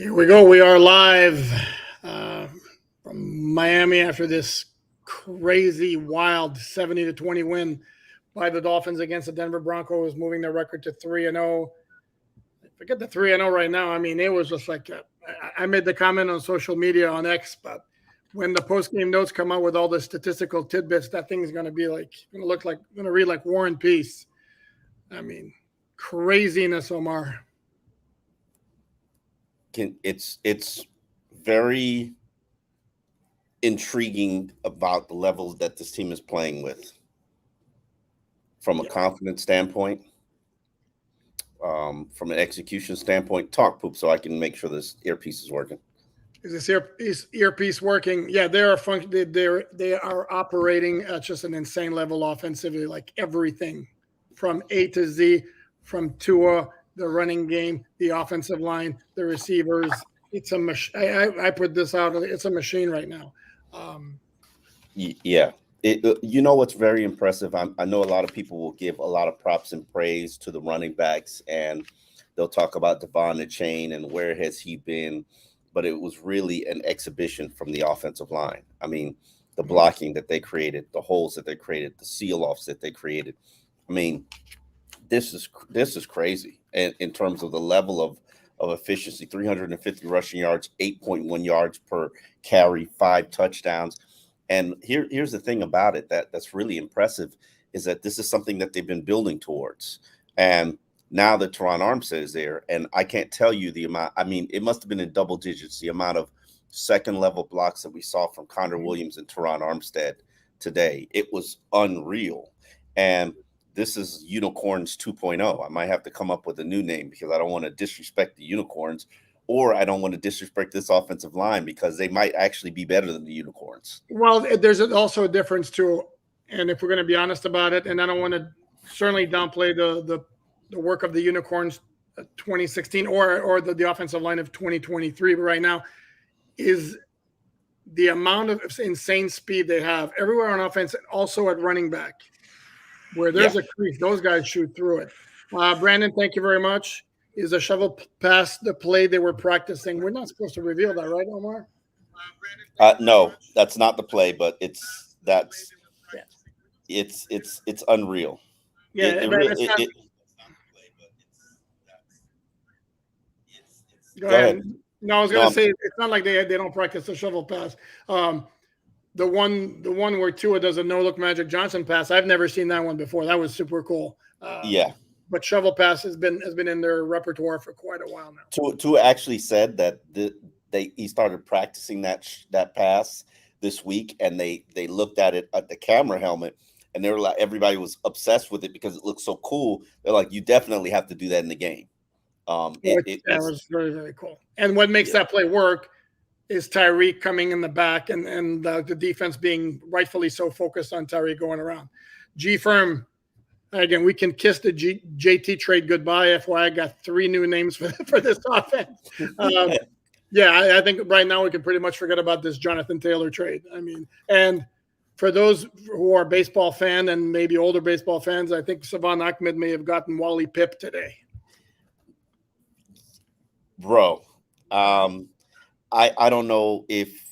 Here we go. We are live uh, from Miami after this crazy, wild 70-20 win by the Dolphins against the Denver Broncos, moving their record to 3-0. Forget the 3-0 right now. I mean, it was just like I made the comment on social media on X, but when the post-game notes come out with all the statistical tidbits, that thing's going to be like going to look like going to read like War and Peace. I mean, craziness, Omar. It's very intriguing about the levels that this team is playing with from a confidence standpoint, from an execution standpoint. Talk, Poop, so I can make sure this earpiece is working. Is this earpiece working? Yeah, they are operating at just an insane level offensively, like everything from A to Z, from Tua, the running game, the offensive line, the receivers. It's a machine. I put this out. It's a machine right now. Yeah. You know what's very impressive? I know a lot of people will give a lot of props and praise to the running backs, and they'll talk about Devon Chain and where has he been, but it was really an exhibition from the offensive line. I mean, the blocking that they created, the holes that they created, the seal-offs that they created. I mean, this is crazy in terms of the level of efficiency. 350 rushing yards, 8.1 yards per carry, 5 touchdowns. And here's the thing about it that's really impressive is that this is something that they've been building towards. And now that Teron Armstead is there, and I can't tell you the amount. I mean, it must have been in double digits, the amount of second-level blocks that we saw from Connor Williams and Teron Armstead today. It was unreal. And this is Unicorns 2.0. I might have to come up with a new name because I don't want to disrespect the Unicorns, or I don't want to disrespect this offensive line because they might actually be better than the Unicorns. Well, there's also a difference too, and if we're going to be honest about it, and I don't want to certainly downplay the work of the Unicorns 2016 or the offensive line of 2023, but right now is the amount of insane speed they have everywhere on offense and also at running back. Where there's a crease, those guys shoot through it. Brandon, thank you very much. Is a shovel pass the play they were practicing? We're not supposed to reveal that, right, Omar? No, that's not the play, but it's unreal. Yeah, go ahead. No, I was going to say it's not like they don't practice the shovel pass. The one where Tua does a no-look Magic Johnson pass, I've never seen that one before. That was super cool. But shovel pass has been in their repertoire for quite a while now. Tua actually said that he started practicing that pass this week, and they looked at it at the camera helmet, and they were like, everybody was obsessed with it because it looked so cool. They're like, you definitely have to do that in the game. That was very, very cool. And what makes that play work is Tyreek coming in the back and the defense being rightfully so focused on Tyreek going around. G-Firm, again, we can kiss the JT trade goodbye. FYI, I got 3 new names for this offense. I think right now we can pretty much forget about this Jonathan Taylor trade. I mean, and for those who are baseball fan and maybe older baseball fans, I think Savon Ahmed may have gotten Wally Pipp today. Bro, I don't know if,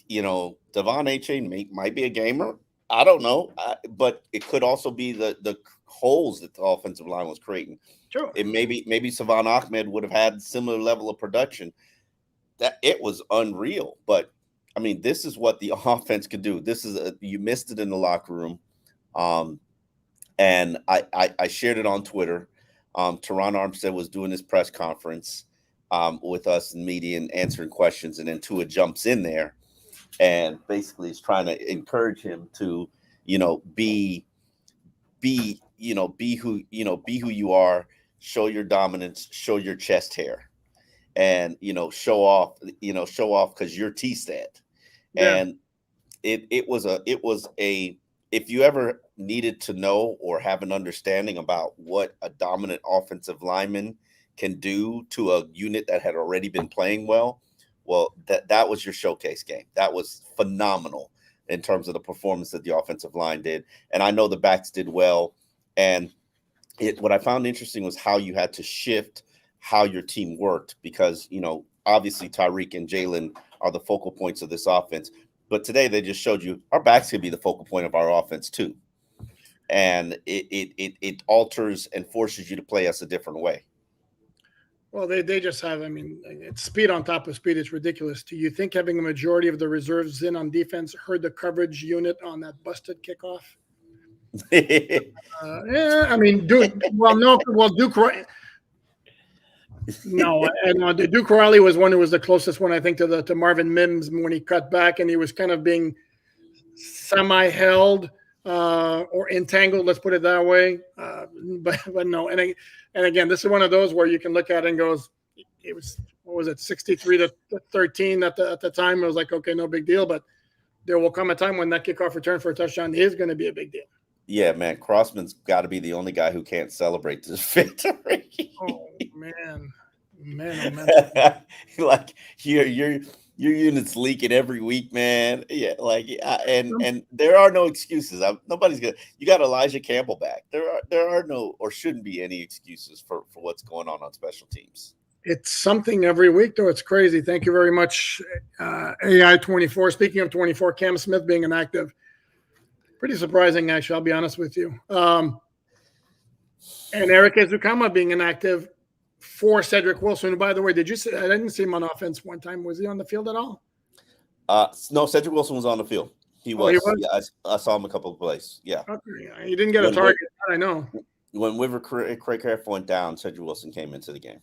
Devon Chain might be a gamer. I don't know, but it could also be the holes that the offensive line was creating. Sure. And maybe Savon Ahmed would have had similar level of production. That it was unreal. But I mean, this is what the offense could do. This is you missed it in the locker room, and I shared it on Twitter. Teron Armstead was doing his press conference with us in media and answering questions, and then Tua jumps in there and basically is trying to encourage him to, be who you are, show your dominance, show your chest hair, and show off because you're T-stat. Yeah. And it was a if you ever needed to know or have an understanding about what a dominant offensive lineman can do to a unit that had already been playing well, that was your showcase game. That was phenomenal in terms of the performance that the offensive line did. And I know the backs did well. And what I found interesting was how you had to shift how your team worked because, obviously Tyreek and Jalen are the focal points of this offense. But today they just showed you our backs could be the focal point of our offense too. And it alters and forces you to play us a different way. Well, they just have, I mean, it's speed on top of speed. It's ridiculous. Do you think having a majority of the reserves in on defense hurt the coverage unit on that busted kickoff? Yeah, I mean, Duke. Well, no, well, Duke. No, and Duke Riley was one who was the closest one, I think, to Marvin Mims when he cut back and he was kind of being semi-held or entangled. Let's put it that way. But no, and again, this is one of those where you can look at it and goes, it was, what was it, 63-13 at the time. It was like, okay, no big deal. But there will come a time when that kickoff return for a touchdown is going to be a big deal. Yeah, man, Crossman's got to be the only guy who can't celebrate this victory. Oh man. Like your unit's leaking every week, man. Yeah, like and there are no excuses. Nobody's gonna. You got Elijah Campbell back. There are no or shouldn't be any excuses for what's going on special teams. It's something every week, though. It's crazy. Thank you very much, AI24. Speaking of 24, Cam Smith being inactive. Pretty surprising, actually. I'll be honest with you. And Eric Ezukama being inactive for Cedric Wilson. By the way, did you see? I didn't see him on offense one time. Was he on the field at all? No, Cedric Wilson was on the field. He was. Yeah, I saw him a couple of plays. Yeah. Okay. He didn't get a target. I know. When River Craycraft went down, Cedric Wilson came into the game.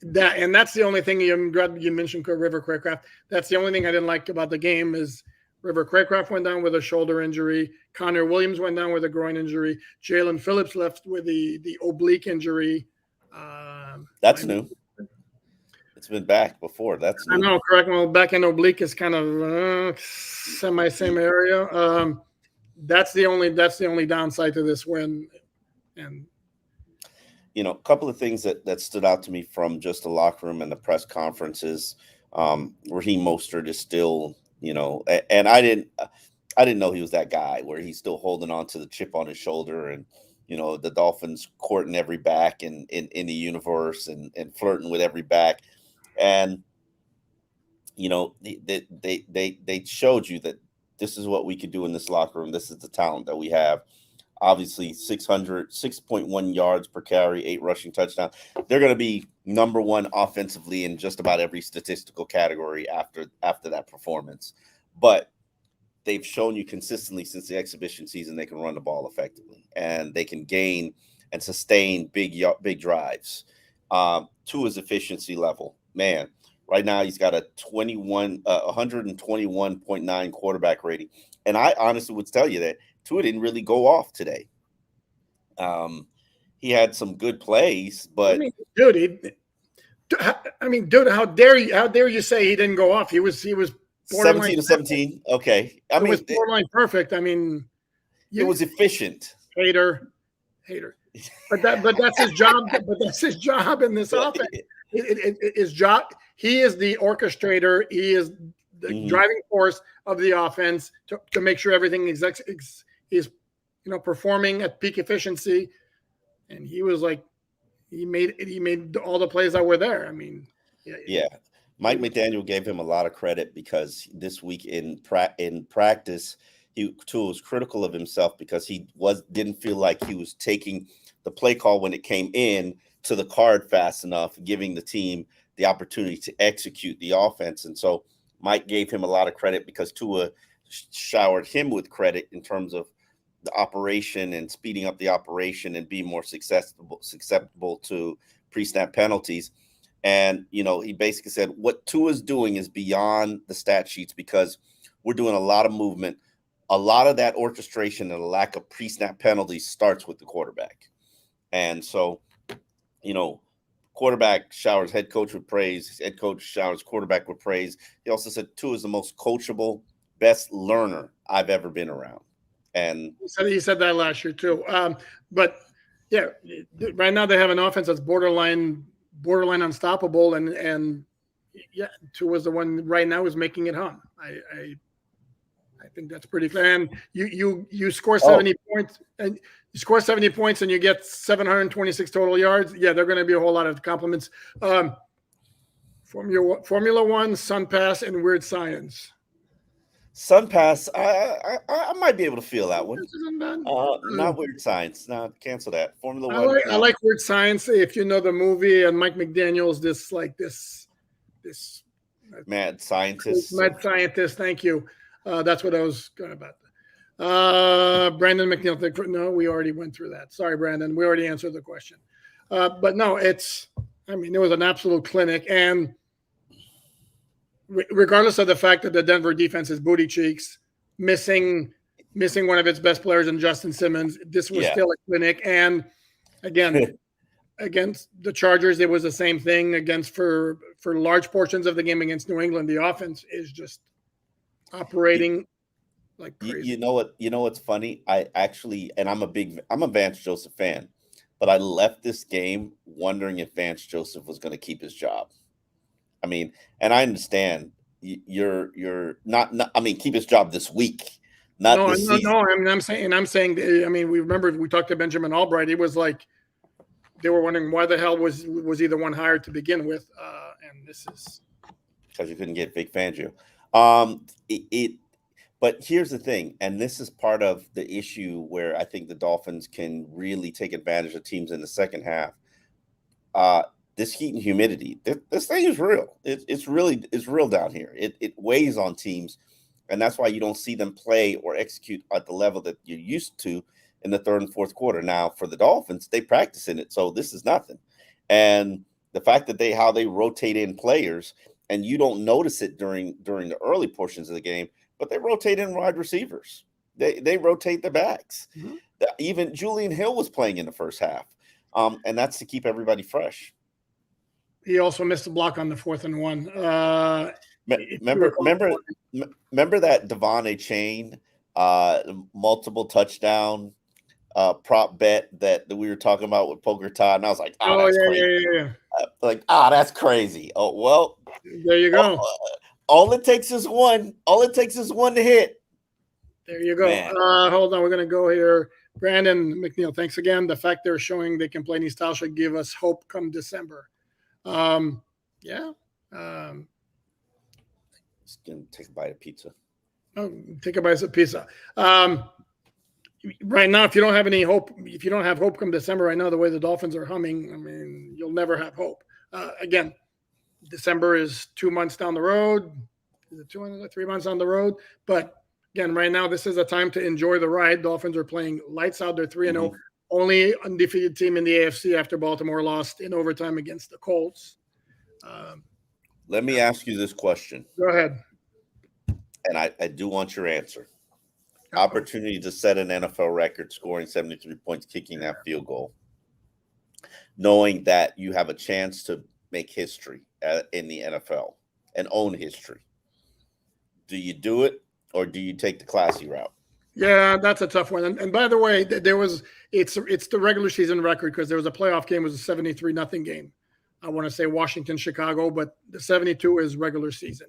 That's the only thing you mentioned, River Craycraft. That's the only thing I didn't like about the game is River Craycraft went down with a shoulder injury. Connor Williams went down with a groin injury. Jalen Phillips left with the oblique injury. That's new. It's been back before. That's new. I know, correct. Well, back in oblique is kind of same area. That's the only downside to this win. And a couple of things that stood out to me from just the locker room and the press conferences. Raheem Mostert is still, and I didn't know he was that guy where he's still holding on to the chip on his shoulder and, the Dolphins courting every back in the universe and flirting with every back. And, they showed you that this is what we could do in this locker room. This is the talent that we have. Obviously, 6.1 yards per carry, 8 rushing touchdowns. They're going to be number one offensively in just about every statistical category after that performance. But they've shown you consistently since the exhibition season they can run the ball effectively and they can gain and sustain big drives. Tua's efficiency level, man. Right now he's got a 121.9 quarterback rating, and I honestly would tell you that Tua didn't really go off today. He had some good plays, but dude, how dare you say he didn't go off? He was 17 to 17. Okay. It was borderline perfect. I mean, it was efficient. Hater. But that's his job. But that's his job in this offense. His job. He is the orchestrator. He is the driving force of the offense to make sure everything is performing at peak efficiency. And he was like, he made all the plays that were there. I mean, yeah. Mike McDaniel gave him a lot of credit because this week in practice, Tua was critical of himself because he didn't feel like he was taking the play call when it came in to the card fast enough, giving the team the opportunity to execute the offense. And so Mike gave him a lot of credit because Tua showered him with credit in terms of the operation and speeding up the operation and being more susceptible to pre-snap penalties. And, he basically said what Tua's doing is beyond the stat sheets because we're doing a lot of movement. A lot of that orchestration and a lack of pre-snap penalties starts with the quarterback. And so, quarterback showers head coach with praise. Head coach showers quarterback with praise. He also said Tua is the most coachable, best learner I've ever been around. And he said that last year too. But yeah, right now they have an offense that's borderline unstoppable, and yeah, Tua was the one right now who's making it hum. I think that's pretty clear. And you score 70 points, and you score 70 points, and you get 726 total yards. Yeah, they're going to be a whole lot of compliments. Formula One, Sun Pass, and Weird Science. Sun Pass, I might be able to feel that one. This isn't bad. Not Weird Science. No, cancel that. Formula I One. like Weird Science. If you know the movie and Mike McDaniel's, this mad scientist. Mad scientist. Thank you. That's what I was going about. Brandon McNeil. No, we already went through that. Sorry, Brandon. We already answered the question. But no, it was an absolute clinic. And regardless of the fact that the Denver defense is booty cheeks, missing one of its best players in Justin Simmons, this was still a clinic. And again, against the Chargers, it was the same thing. For large portions of the game against New England, the offense is just operating like crazy. You know what's funny? I'm a Vance Joseph fan, but I left this game wondering if Vance Joseph was going to keep his job. I mean, and I understand you're not. I mean, keep his job this week, not this season. No. I'm saying. I mean, we talked to Benjamin Albright. It was like they were wondering why the hell was either one hired to begin with, and this is because you couldn't get Vic Fangio. But here's the thing, and this is part of the issue where I think the Dolphins can really take advantage of teams in the second half. This heat and humidity, this thing is real. It's real down here. It weighs on teams, and that's why you don't see them play or execute at the level that you're used to in the third and fourth quarter. Now, for the Dolphins, they practice in it, so this is nothing. And the fact that how they rotate in players, and you don't notice it during the early portions of the game, but they rotate in wide receivers. They rotate the backs. Mm-hmm. Even Julian Hill was playing in the first half, and that's to keep everybody fresh. He also missed a block on the 4th and 1. Remember that Devon Chain multiple touchdown prop bet that we were talking about with Poker Todd, and I was like, that's crazy. That's crazy. Oh well, there you go. All it takes is one. All it takes is one to hit. There you go. Hold on, we're gonna go here. Brandon McNeil, thanks again. The fact they're showing they can play any style should give us hope come December. Just gonna take a bite of pizza. Oh, take a bite of pizza. Right now, if you don't have any hope, if you don't have hope come December, right now, the way the Dolphins are humming, I mean, you'll never have hope. Again, December is 2 months down the road. Is it 3 months down the road? But again, right now, this is a time to enjoy the ride. Dolphins are playing lights out. They're 3-0. Only undefeated team in the AFC after Baltimore lost in overtime against the Colts. Let me ask you this question. Go ahead. And I do want your answer. Opportunity to set an NFL record, scoring 73 points, kicking that field goal, knowing that you have a chance to make history in the NFL and own history. Do you do it, or do you take the classy route? Yeah, that's a tough one. And by the way, it's the regular season record because there was a playoff game. It was a 73-0 game. I want to say Washington, Chicago, but the 72 is regular season.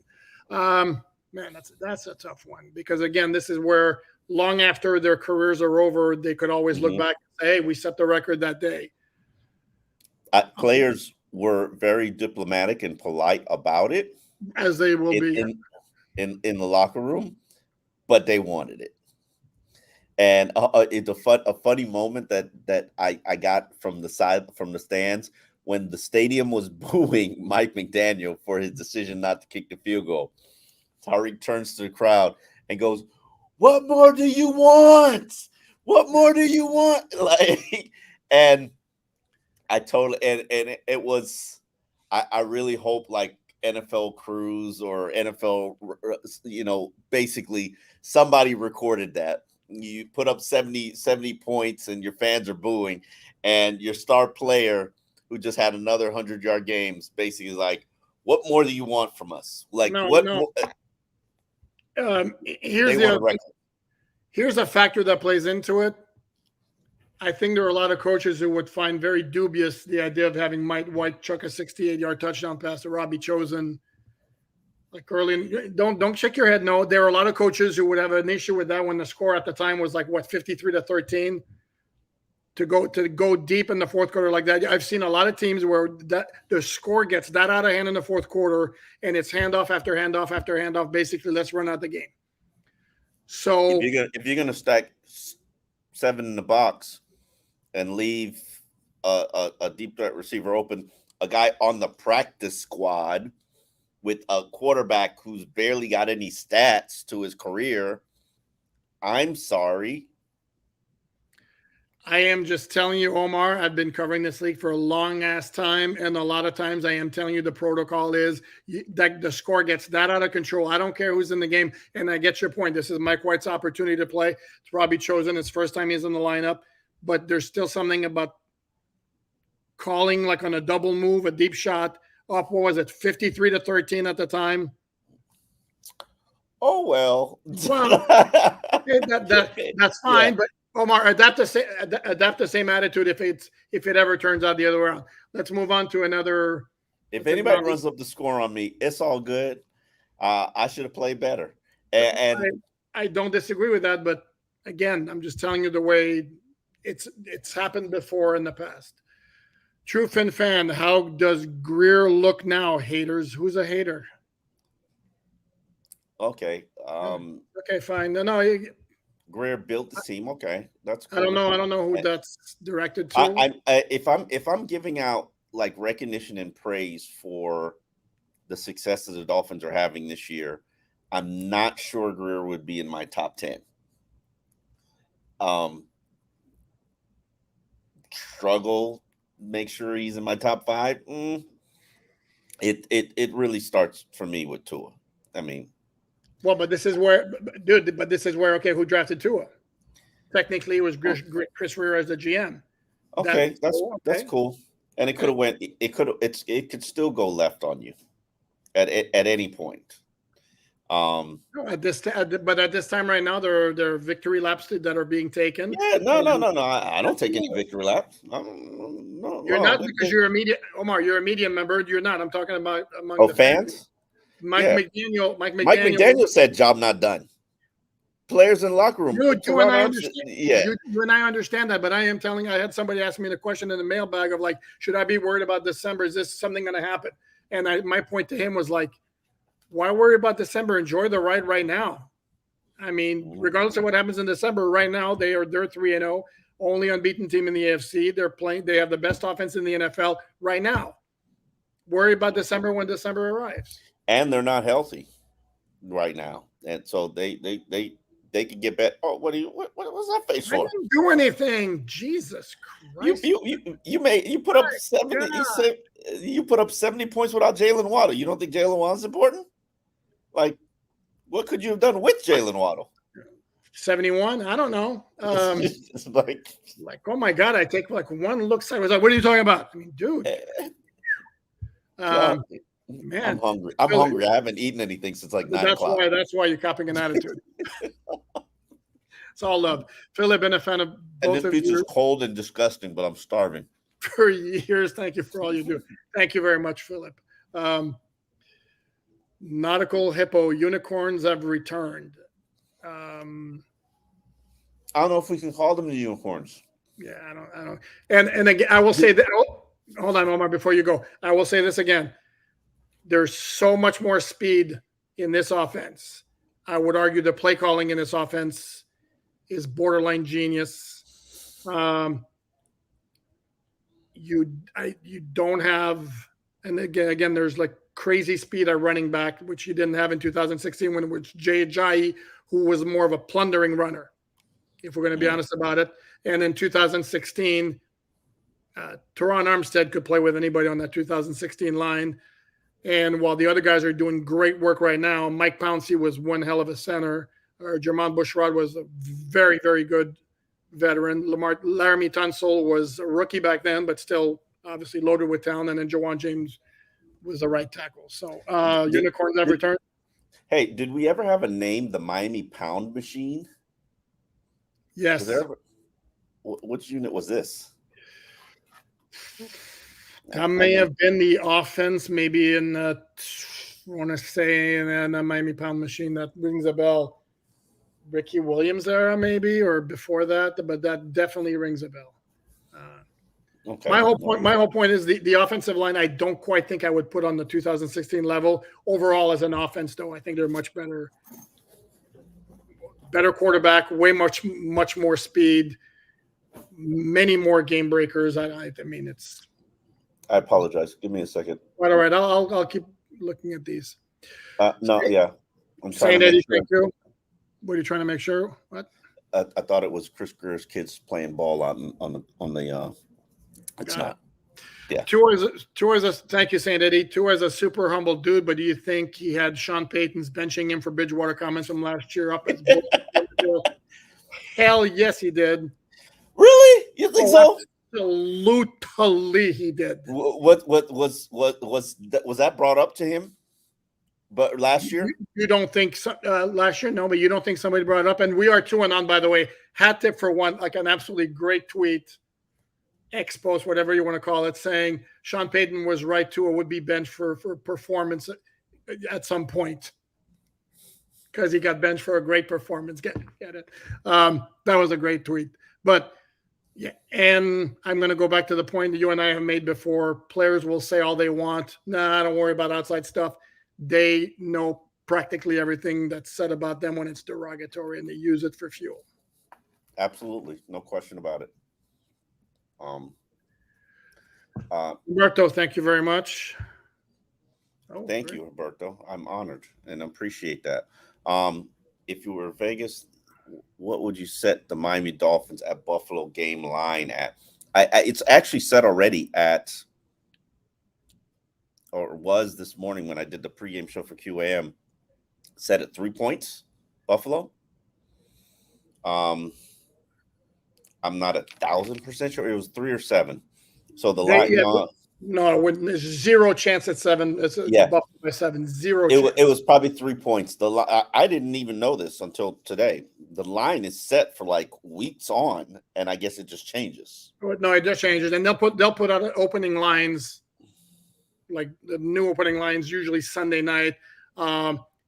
Man, that's a tough one because again, this is where long after their careers are over, they could always look back and say, "Hey, we set the record that day." Players were very diplomatic and polite about it, as they will be in the locker room, but they wanted it. And it's a funny moment that I got from the stands when the stadium was booing Mike McDaniel for his decision not to kick the field goal. Tyreek turns to the crowd and goes, "What more do you want? What more do you want?" And I totally and it was. I really hope NFL crews or NFL, basically somebody recorded that. You put up 70 points and your fans are booing, and your star player who just had another 100-yard games basically is like, "What more do you want from us?" More? Here's a factor that plays into it. I think there are a lot of coaches who would find very dubious the idea of having Mike White chuck a 68-yard touchdown pass to Robbie Chosen. Early, don't shake your head. No, there are a lot of coaches who would have an issue with that when the score at the time was 53-13. to go deep in the fourth quarter like that. I've seen a lot of teams where that the score gets that out of hand in the fourth quarter, and it's handoff after handoff after handoff. Basically, let's run out the game. So if you're gonna stack 7 in the box and leave a deep threat receiver open, a guy on the practice squad with a quarterback who's barely got any stats to his career, I'm sorry. I am just telling you, Omar, I've been covering this league for a long ass time. And a lot of times I am telling you the protocol is that the score gets that out of control. I don't care who's in the game. And I get your point. This is Mike White's opportunity to play. It's probably chosen his first time he's in the lineup, but there's still something about calling like on a double move, a deep shot up. What was it? 53-13 at the time. Oh, well, that's fine. Yeah. But Omar, adapt the same attitude if it ever turns out the other way around. Let's move on to another. If anybody runs up the score on me, it's all good. I should have played better. And I don't disagree with that, but again, I'm just telling you the way it's happened before in the past. True Fin fan, how does Greer look now? Haters, who's a hater? Okay. Okay, fine. No. Greer built the team. Okay, that's cool. I don't know who that's directed to. If I'm giving out like recognition and praise for the successes the Dolphins are having this year, I'm not sure Greer would be in my top 10. Struggle, make sure he's in my top 5. It really starts for me with Tua. I mean. Well, but this is where, dude. But this is where, okay, who drafted Tua? Technically, it was Chris Rear as the GM. Okay, that's cool. And it could have went. It could still go left on you, at any point. At this time right now, there are victory laps that are being taken. Yeah, no. I don't take any victory laps. No, you're not because you're a media. Omar, you're a media member. You're not. I'm talking about among the fans. Mike McDaniel said job not done. Players in the locker room. You and I understand. You and I understand that, but I am telling. I had somebody ask me the question in the mailbag of like, should I be worried about December? Is this something going to happen? And my point to him was like, why worry about December? Enjoy the ride right now. I mean, regardless of what happens in December, right now they're 3-0, only unbeaten team in the AFC. They're playing. They have the best offense in the NFL right now. Worry about December when December arrives. And they're not healthy right now, and so they could get better. Oh, what was that face for? I didn't do anything. Jesus Christ! You put up 70. Yeah. You put up 70 points without Jalen Waddle. You don't think Jalen Waddle's important? Like, what could you have done with Jalen Waddle? 71. I don't know. It's like oh my God! I take like one look sideways. Like, what are you talking about? I mean, dude. Man, I'm hungry. I'm hungry. I haven't eaten anything since like 9 o'clock. That's why you're copying an attitude. It's all love. Philip, been a fan of both of you. And this pizza's cold and disgusting, but I'm starving. For years. Thank you for all you do. Thank you very much, Philip. Nautical Hippo unicorns have returned. I don't know if we can call them the unicorns. Yeah, I don't. And again, I will say that. Hold on, Omar, before you go. I will say this again. There's so much more speed in this offense. I would argue the play calling in this offense is borderline genius. You don't have, and again, there's like crazy speed at running back, which you didn't have in 2016 when it was Jay Ajayi, who was more of a plundering runner, if we're going to be honest about it. And in 2016, Teron Armstead could play with anybody on that 2016 line. And while the other guys are doing great work right now, Mike Pouncey was one hell of a center. Jermon Bushrod was a very, very good veteran. Laramie Tunsil was a rookie back then, but still obviously loaded with talent. And then Jawan James was the right tackle. So unicorns have returned. Hey, did we ever have a name, the Miami Pound Machine? Yes. Which unit was this? That may have been the offense, maybe in the, I want to say, in the Miami Pound Machine. That rings a bell. Ricky Williams era, maybe, or before that, but that definitely rings a bell. Okay. My whole point is the offensive line. I don't quite think I would put on the 2016 level overall as an offense, though. I think they're much better quarterback, much more speed, many more game breakers. I mean, it's. I apologize. Give me a second. All right. I'll keep looking at these. No, yeah. I'm trying Saint to Eddie, make sure. What are you trying to make sure? What? I thought it was Chris Greer's kids playing ball on the. It's not. Yeah. Tua is a thank you, Saint Eddie. Tua is a super humble dude, but do you think he had Sean Payton's benching him for Bridgewater comments from last year up his Hell yes, he did. Really? You think so? Absolutely, he did. What was that brought up to him? But last year, you don't think last year? No, but you don't think somebody brought it up? And we are 2-1, by the way. Hat tip for one, like an absolutely great tweet, post, whatever you want to call it, saying Sean Payton was right. Tua would be benched for performance at some point because he got benched for a great performance. Get it? That was a great tweet. But yeah, and I'm going to go back to the point that you and I have made before. Players will say all they want. Nah, don't worry about outside stuff. They know practically everything that's said about them when it's derogatory, and they use it for fuel. Absolutely, no question about it. Roberto, thank you very much. Thank you, Roberto. I'm honored and appreciate that. If you were Vegas, what would you set the Miami Dolphins at Buffalo game line at? It's actually set already at, or was this morning when I did the pregame show for QAM, set at 3 points, Buffalo. I'm not 1,000% sure. It was 3 or 7. So the line, no, there's zero chance at 7. It's Buffalo by 7. Zero. It was probably 3 points. I didn't even know this until today. The line is set for like weeks on, and I guess it just changes. No, it just changes, and they'll put out opening lines, like the new opening lines, usually Sunday night.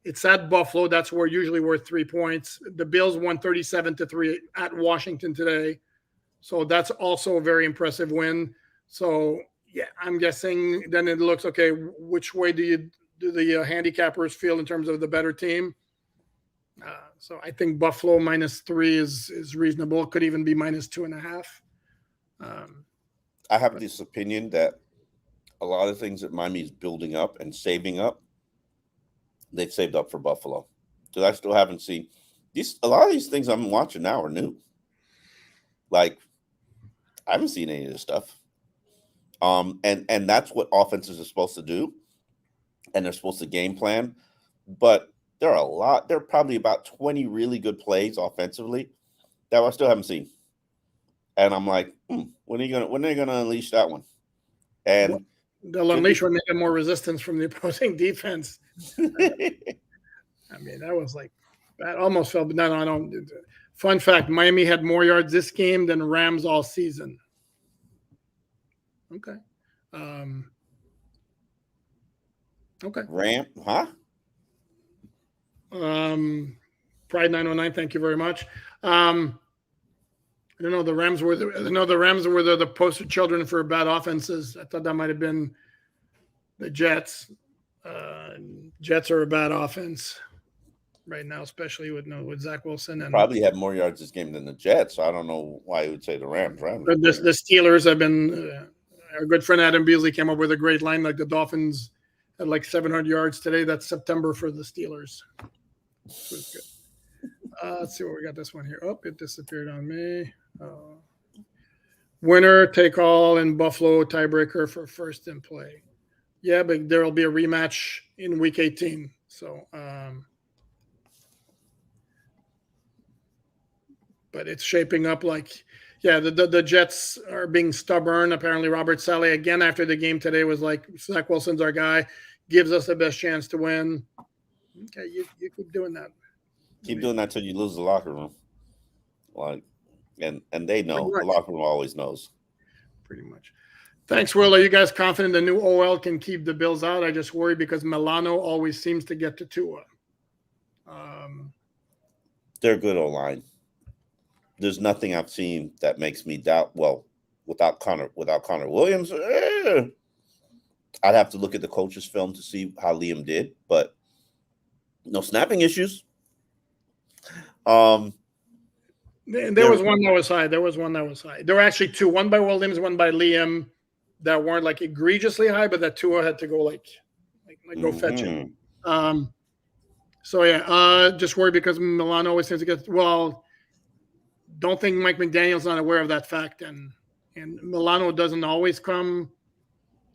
It's at Buffalo. That's where usually worth 3 points. The Bills won 37-3 at Washington today, so that's also a very impressive win. So yeah, I'm guessing then it looks okay. Which way do the handicappers feel in terms of the better team? So I think Buffalo -3 is reasonable. It could even be -2.5. I have this opinion that a lot of things that Miami is building up and saving up, they've saved up for Buffalo. Because I still haven't seen these. A lot of these things I'm watching now are new. Like, I haven't seen any of this stuff. And that's what offenses are supposed to do, and they're supposed to game plan. But there are probably about 20 really good plays offensively that I still haven't seen. And I'm like, when are they gonna unleash that one? And they'll unleash when they get more resistance from the opposing defense. I mean, that was like, that almost felt. No, I don't. Fun fact: Miami had more yards this game than Rams all season. Okay. Okay. Huh? Pride 909. Thank you very much. I don't know. The Rams were the poster children for bad offenses. I thought that might have been the Jets. Jets are a bad offense right now, especially with Zach Wilson. And probably had more yards this game than the Jets. So I don't know why you would say the Rams. The Steelers have been. Our good friend Adam Beasley came up with a great line. Like the Dolphins had like 700 yards today. That's September for the Steelers. Which was good. Let's see what we got this one here. Oh, it disappeared on me. Winner take all in Buffalo, tiebreaker for first in play. Yeah, but there will be a rematch in week 18. So, but it's shaping up like, yeah, the Jets are being stubborn. Apparently, Robert Saleh, again, after the game today, was like, Zach Wilson's our guy, gives us the best chance to win. Okay, you keep doing that. Keep doing that till you lose the locker room. Like, and they know. The locker room always knows. Pretty much. Thanks, Will. Are you guys confident the new OL can keep the Bills out? I just worry because Milano always seems to get to Tua. They're good O-line. There's nothing I've seen that makes me doubt. Well, without Connor Williams. I'd have to look at the coach's film to see how Liam did, but no snapping issues. There was one that was high. There were actually two, one by Williams, one by Liam, that weren't like egregiously high, but that Tua had to go like go fetch it. So yeah, just worried because Milano always seems to get don't think Mike McDaniel's not aware of that fact, and Milano doesn't always come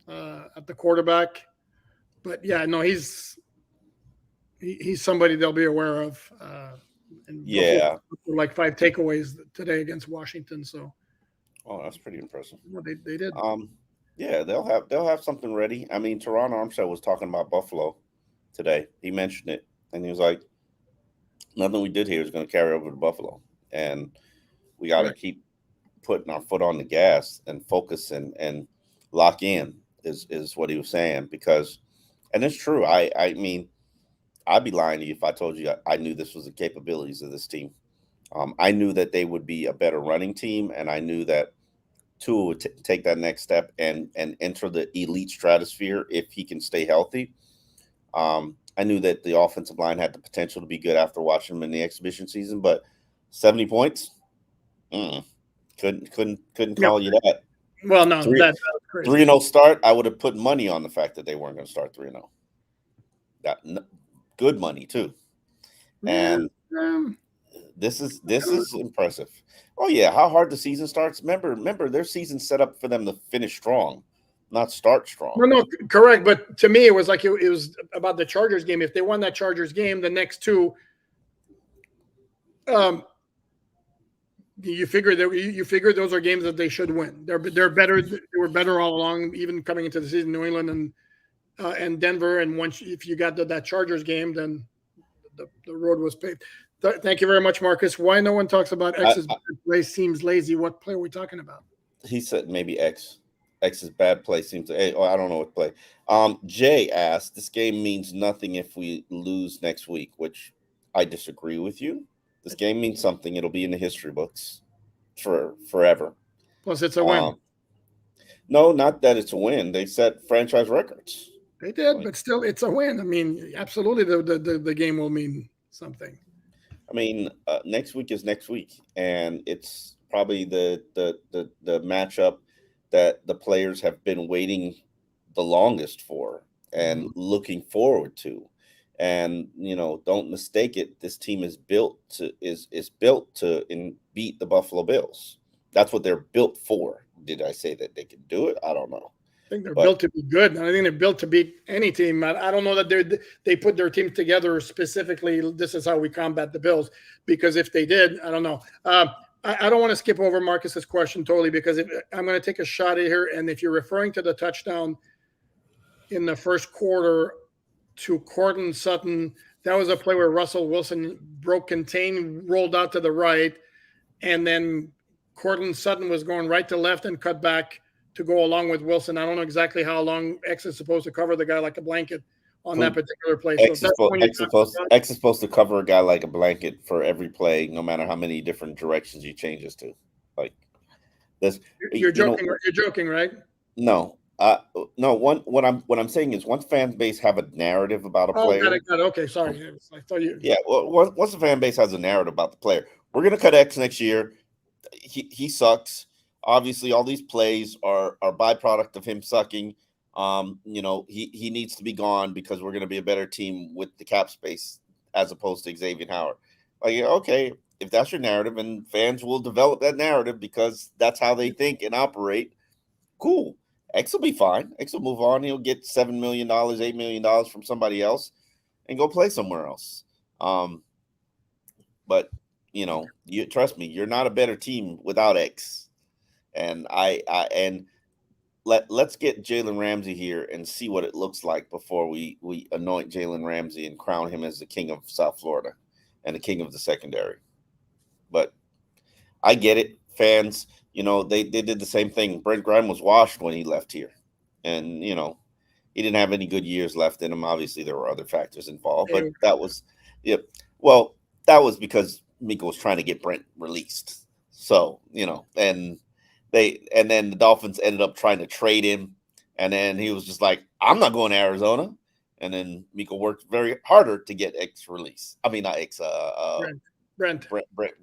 at the quarterback, but yeah, no, he's somebody they'll be aware of. And like 5 takeaways today against Washington. So, that's pretty impressive. Well, they did. Yeah, they'll have something ready. I mean, Teron Armstead was talking about Buffalo today. He mentioned it, and he was like, "Nothing we did here is going to carry over to Buffalo, and we got to keep putting our foot on the gas and focus and lock in." Is what he was saying, because, and it's true. I mean, I'd be lying to you if I told you I knew this was the capabilities of this team. I knew that they would be a better running team, and I knew that Tua would take that next step and enter the elite stratosphere if he can stay healthy. I knew that the offensive line had the potential to be good after watching them in the exhibition season, but 70 points, couldn't call you that. Well, no, that's crazy. 3-0 start. I would have put money on the fact that they weren't going to start 3-0. Got good money too, and this is impressive. Oh yeah, how hard the season starts. Remember, their season set up for them to finish strong, not start strong. No, correct. But to me, it was like it was about the Chargers game. If they won that Chargers game, the next two, you figure those are games that they should win. They're better. They were better all along, even coming into the season. New England and Denver, and if you got to that Chargers game, then the road was paved. Thank you very much, Marcus. Why no one talks about X's bad play seems lazy? What play are we talking about? He said maybe X's bad play seems to. I don't know what play. Jay asked, "This game means nothing if we lose next week," which I disagree with you. This game means something. It'll be in the history books for forever. Plus, it's a win. No, not that it's a win. They set franchise records. They did, but still, it's a win. I mean, absolutely, the game will mean something. I mean, next week is next week, and it's probably the matchup that the players have been waiting the longest for and looking forward to. And don't mistake it. This team is built to beat the Buffalo Bills. That's what they're built for. Did I say that they can do it? I don't know. I think they're built to be good. I think they're built to beat any team. I don't know that they put their team together specifically. This is how we combat the Bills. Because if they did, I don't know. I don't want to skip over Marcus's question totally, because I'm going to take a shot at here. And if you're referring to the touchdown in the first quarter to Cortland Sutton, that was a play where Russell Wilson broke contain, rolled out to the right, and then Cortland Sutton was going right to left and cut back to go along with Wilson. I don't know exactly how long X is supposed to cover the guy like a blanket on that particular play. X is supposed to cover a guy like a blanket for every play, no matter how many different directions you change this to. Like this, you're joking. You're joking, right? No. No. What I'm saying is, once fan base have a narrative about a player. Got it. Okay, sorry. I thought you. Yeah. Well, once the fan base has a narrative about the player, we're gonna cut X next year. He sucks. Obviously, all these plays are byproduct of him sucking. He needs to be gone because we're gonna be a better team with the cap space as opposed to Xavier Howard. Like, okay, if that's your narrative, and fans will develop that narrative because that's how they think and operate, cool. X will be fine. X will move on. He'll get $7 million, $8 million from somebody else and go play somewhere else. But you trust me, you're not a better team without X. And let's get Jalen Ramsey here and see what it looks like before we anoint Jalen Ramsey and crown him as the king of South Florida and the king of the secondary. But I get it, fans. They did the same thing. Brent Grime was washed when he left here. And, he didn't have any good years left in him. Obviously, there were other factors involved. But that was that was because Miko was trying to get Brent released. So, and and then the Dolphins ended up trying to trade him, and then he was just like, "I'm not going to Arizona." And then Miko worked very harder to get X release. I mean, not X, Brent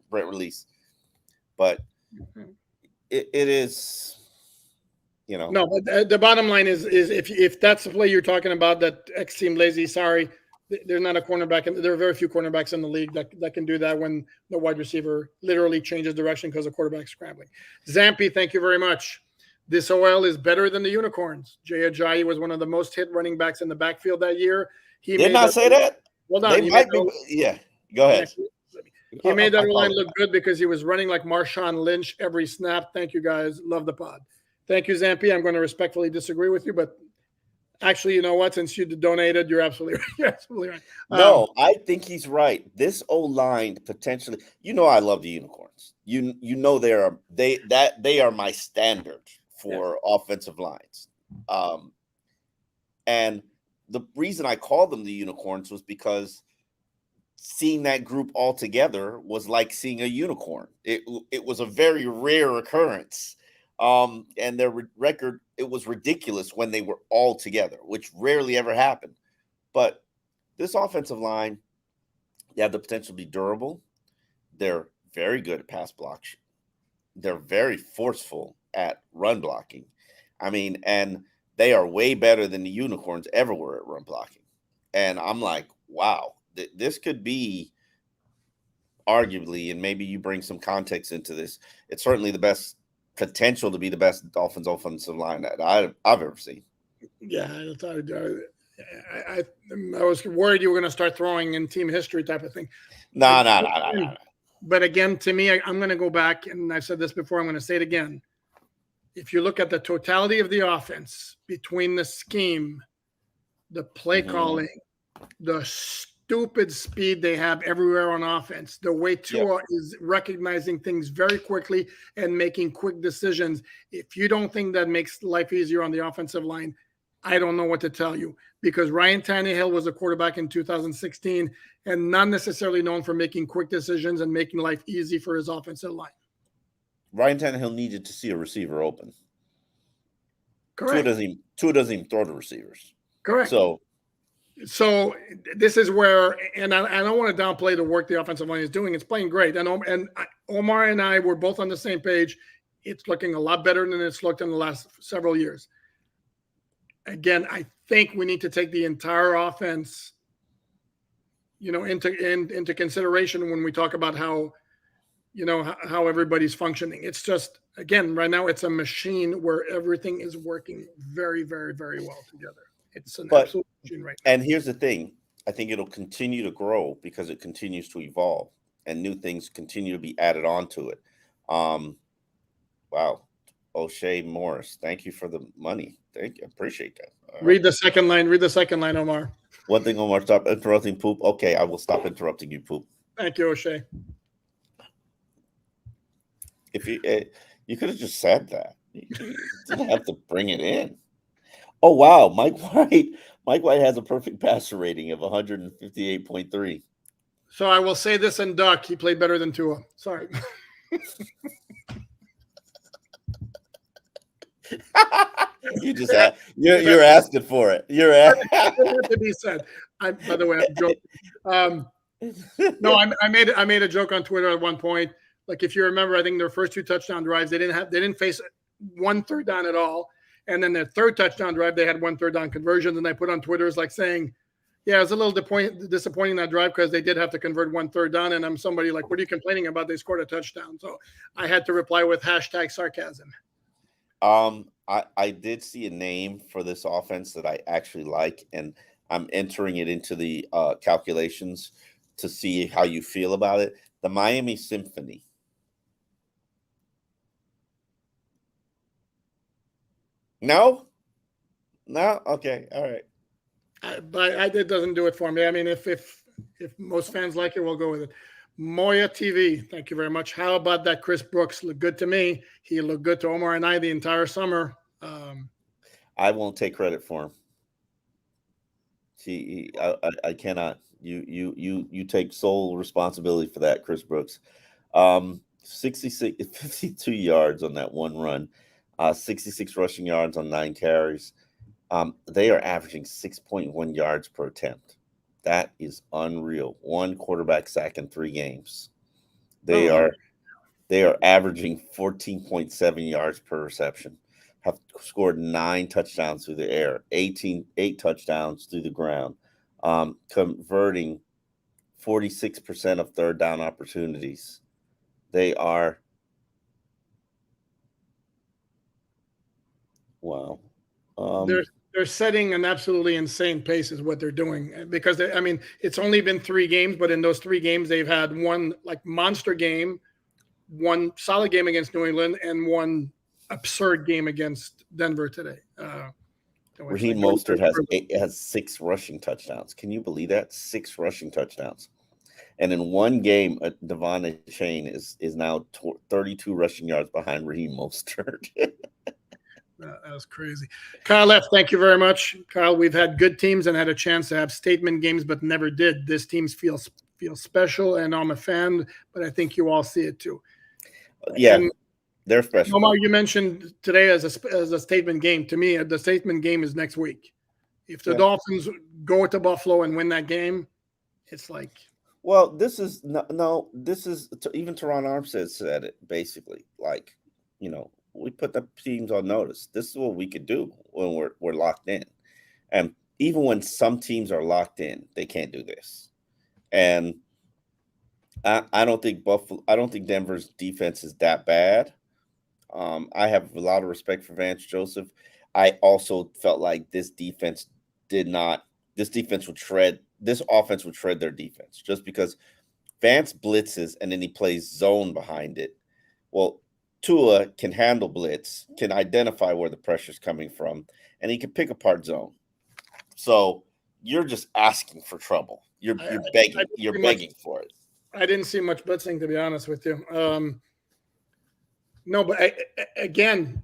release. But it is, No, but the bottom line is if that's the play you're talking about, that X seemed lazy. Sorry, there's not a cornerback, and there are very few cornerbacks in the league that can do that when the wide receiver literally changes direction because the quarterback's scrambling. Zampy, thank you very much. This OL is better than the Unicorns. Jay Ajayi was one of the most hit running backs in the backfield that year. He did not say that. Hold on. They might be. Yeah, go ahead. He made that line look good because he was running like Marshawn Lynch every snap. Thank you, guys. Love the pod. Thank you, Zampy. I'm going to respectfully disagree with you, but actually, you know what? Since you donated, you're absolutely right. You're absolutely right. No, I think he's right. This O-line potentially. I love the Unicorns. You know they are my standard for offensive lines. And the reason I called them the Unicorns was because seeing that group all together was like seeing a unicorn. It was a very rare occurrence. And their record, it was ridiculous when they were all together, which rarely ever happened. But this offensive line, they have the potential to be durable. They're very good at pass blocks. They're very forceful at run blocking. I mean, and they are way better than the Unicorns ever were at run blocking. And I'm like, wow, this could be arguably, and maybe you bring some context into this, it's certainly the best potential to be the best Dolphins offensive line that I've ever seen. Yeah, I was worried you were going to start throwing in team history type of thing. No. But again, to me, I'm going to go back, and I've said this before, I'm going to say it again. If you look at the totality of the offense between the scheme, the play calling, the stupid speed they have everywhere on offense, the way Tua is recognizing things very quickly and making quick decisions. If you don't think that makes life easier on the offensive line, I don't know what to tell you, because Ryan Tannehill was a quarterback in 2016 and not necessarily known for making quick decisions and making life easy for his offensive line. Ryan Tannehill needed to see a receiver open. Correct. Tua doesn't even throw to receivers. Correct. So this is where, and I don't want to downplay the work the offensive line is doing. It's playing great. And Omar and I were both on the same page. It's looking a lot better than it's looked in the last several years. Again, I think we need to take the entire offense, into consideration when we talk about how everybody's functioning. It's just, again, right now it's a machine where everything is working very, very, very well together. It's an absolute machine right now. And here's the thing. I think it'll continue to grow because it continues to evolve and new things continue to be added on to it. Wow. O'Shea Morris, thank you for the money. Thank you. Appreciate that. Read the second line. Read the second line, Omar. One thing, Omar, stop interrupting Poop. Okay, I will stop interrupting you, Poop. Thank you, O'Shea. If you could have just said that. You didn't have to bring it in. Oh, wow. Mike White has a perfect passer rating of 158.3. So I will say this in duck. He played better than Tua. Sorry. You're asking for it. You're asking. to be said. By the way, I'm joking. No, I made a joke on Twitter at one point. Like, if you remember, I think their first two touchdown drives, they didn't face one third down at all. And then their third touchdown drive, they had 1 third down conversions. And I put on Twitter, it's like saying, yeah, it was a little disappointing that drive because they did have to convert 1 third down. And I'm somebody like, what are you complaining about? They scored a touchdown. So I had to reply with #sarcasm. I did see a name for this offense that I actually like, and I'm entering it into the calculations to see how you feel about it. The Miami Symphony. No? Okay. All right. But it doesn't do it for me. I mean, if most fans like it, we'll go with it. Moya TV, thank you very much. How about that? Chris Brooks looked good to me. He looked good to Omar and I the entire summer. I won't take credit for him. I cannot. You take sole responsibility for that, Chris Brooks. 52 yards on that one run, 66 rushing yards on 9 carries. They are averaging 6.1 yards per attempt. That is unreal. 1 quarterback sack in 3 games. They are averaging 14.7 yards per reception. Have scored 9 touchdowns through the air, 8 touchdowns through the ground, converting 46% of third down opportunities. They are wow. They're setting an absolutely insane pace is what they're doing, because it's only been 3 games, but in those 3 games they've had one like monster game, one solid game against New England, and one absurd game against Denver today. Raheem Mostert has 6 rushing touchdowns. Can you believe that? 6 rushing touchdowns. And in one game, Devon Chain is now 32 rushing yards behind Raheem Mostert. That was crazy. Kyle F., thank you very much. Kyle, we've had good teams and had a chance to have statement games, but never did. This team feels special, and I'm a fan, but I think you all see it too. Yeah, and they're special. Omar, you mentioned today as a statement game. To me, the statement game is next week. If the Dolphins go to Buffalo and win that game, it's like... Well, this is even Teron Armstead said it basically. Like, we put the teams on notice. This is what we could do when we're locked in. And even when some teams are locked in, they can't do this. And I don't think Denver's defense is that bad. I have a lot of respect for Vance Joseph. I also felt like this offense would shred their defense, just because Vance blitzes and then he plays zone behind it. Well, Tua can handle blitz, can identify where the pressure's coming from, and he can pick apart zone. So you're just asking for trouble. You're begging. You're begging for it. I didn't see much blitzing, to be honest with you. No, but again,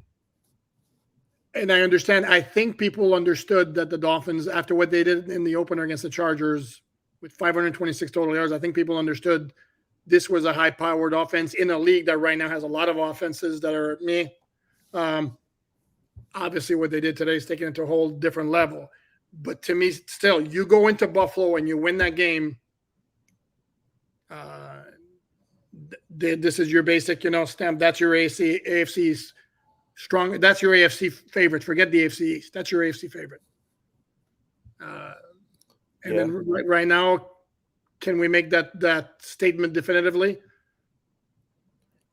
and I understand. I think people understood that the Dolphins, after what they did in the opener against the Chargers with 526 total yards, I think people understood this was a high-powered offense in a league that right now has a lot of offenses that are meh. Obviously, what they did today is taking it to a whole different level. But to me, still, you go into Buffalo and you win that game. This is your basic, stamp. That's your AFC's strong. That's your AFC favorite. Forget the AFC East. That's your AFC favorite. Then right now, can we make that statement definitively?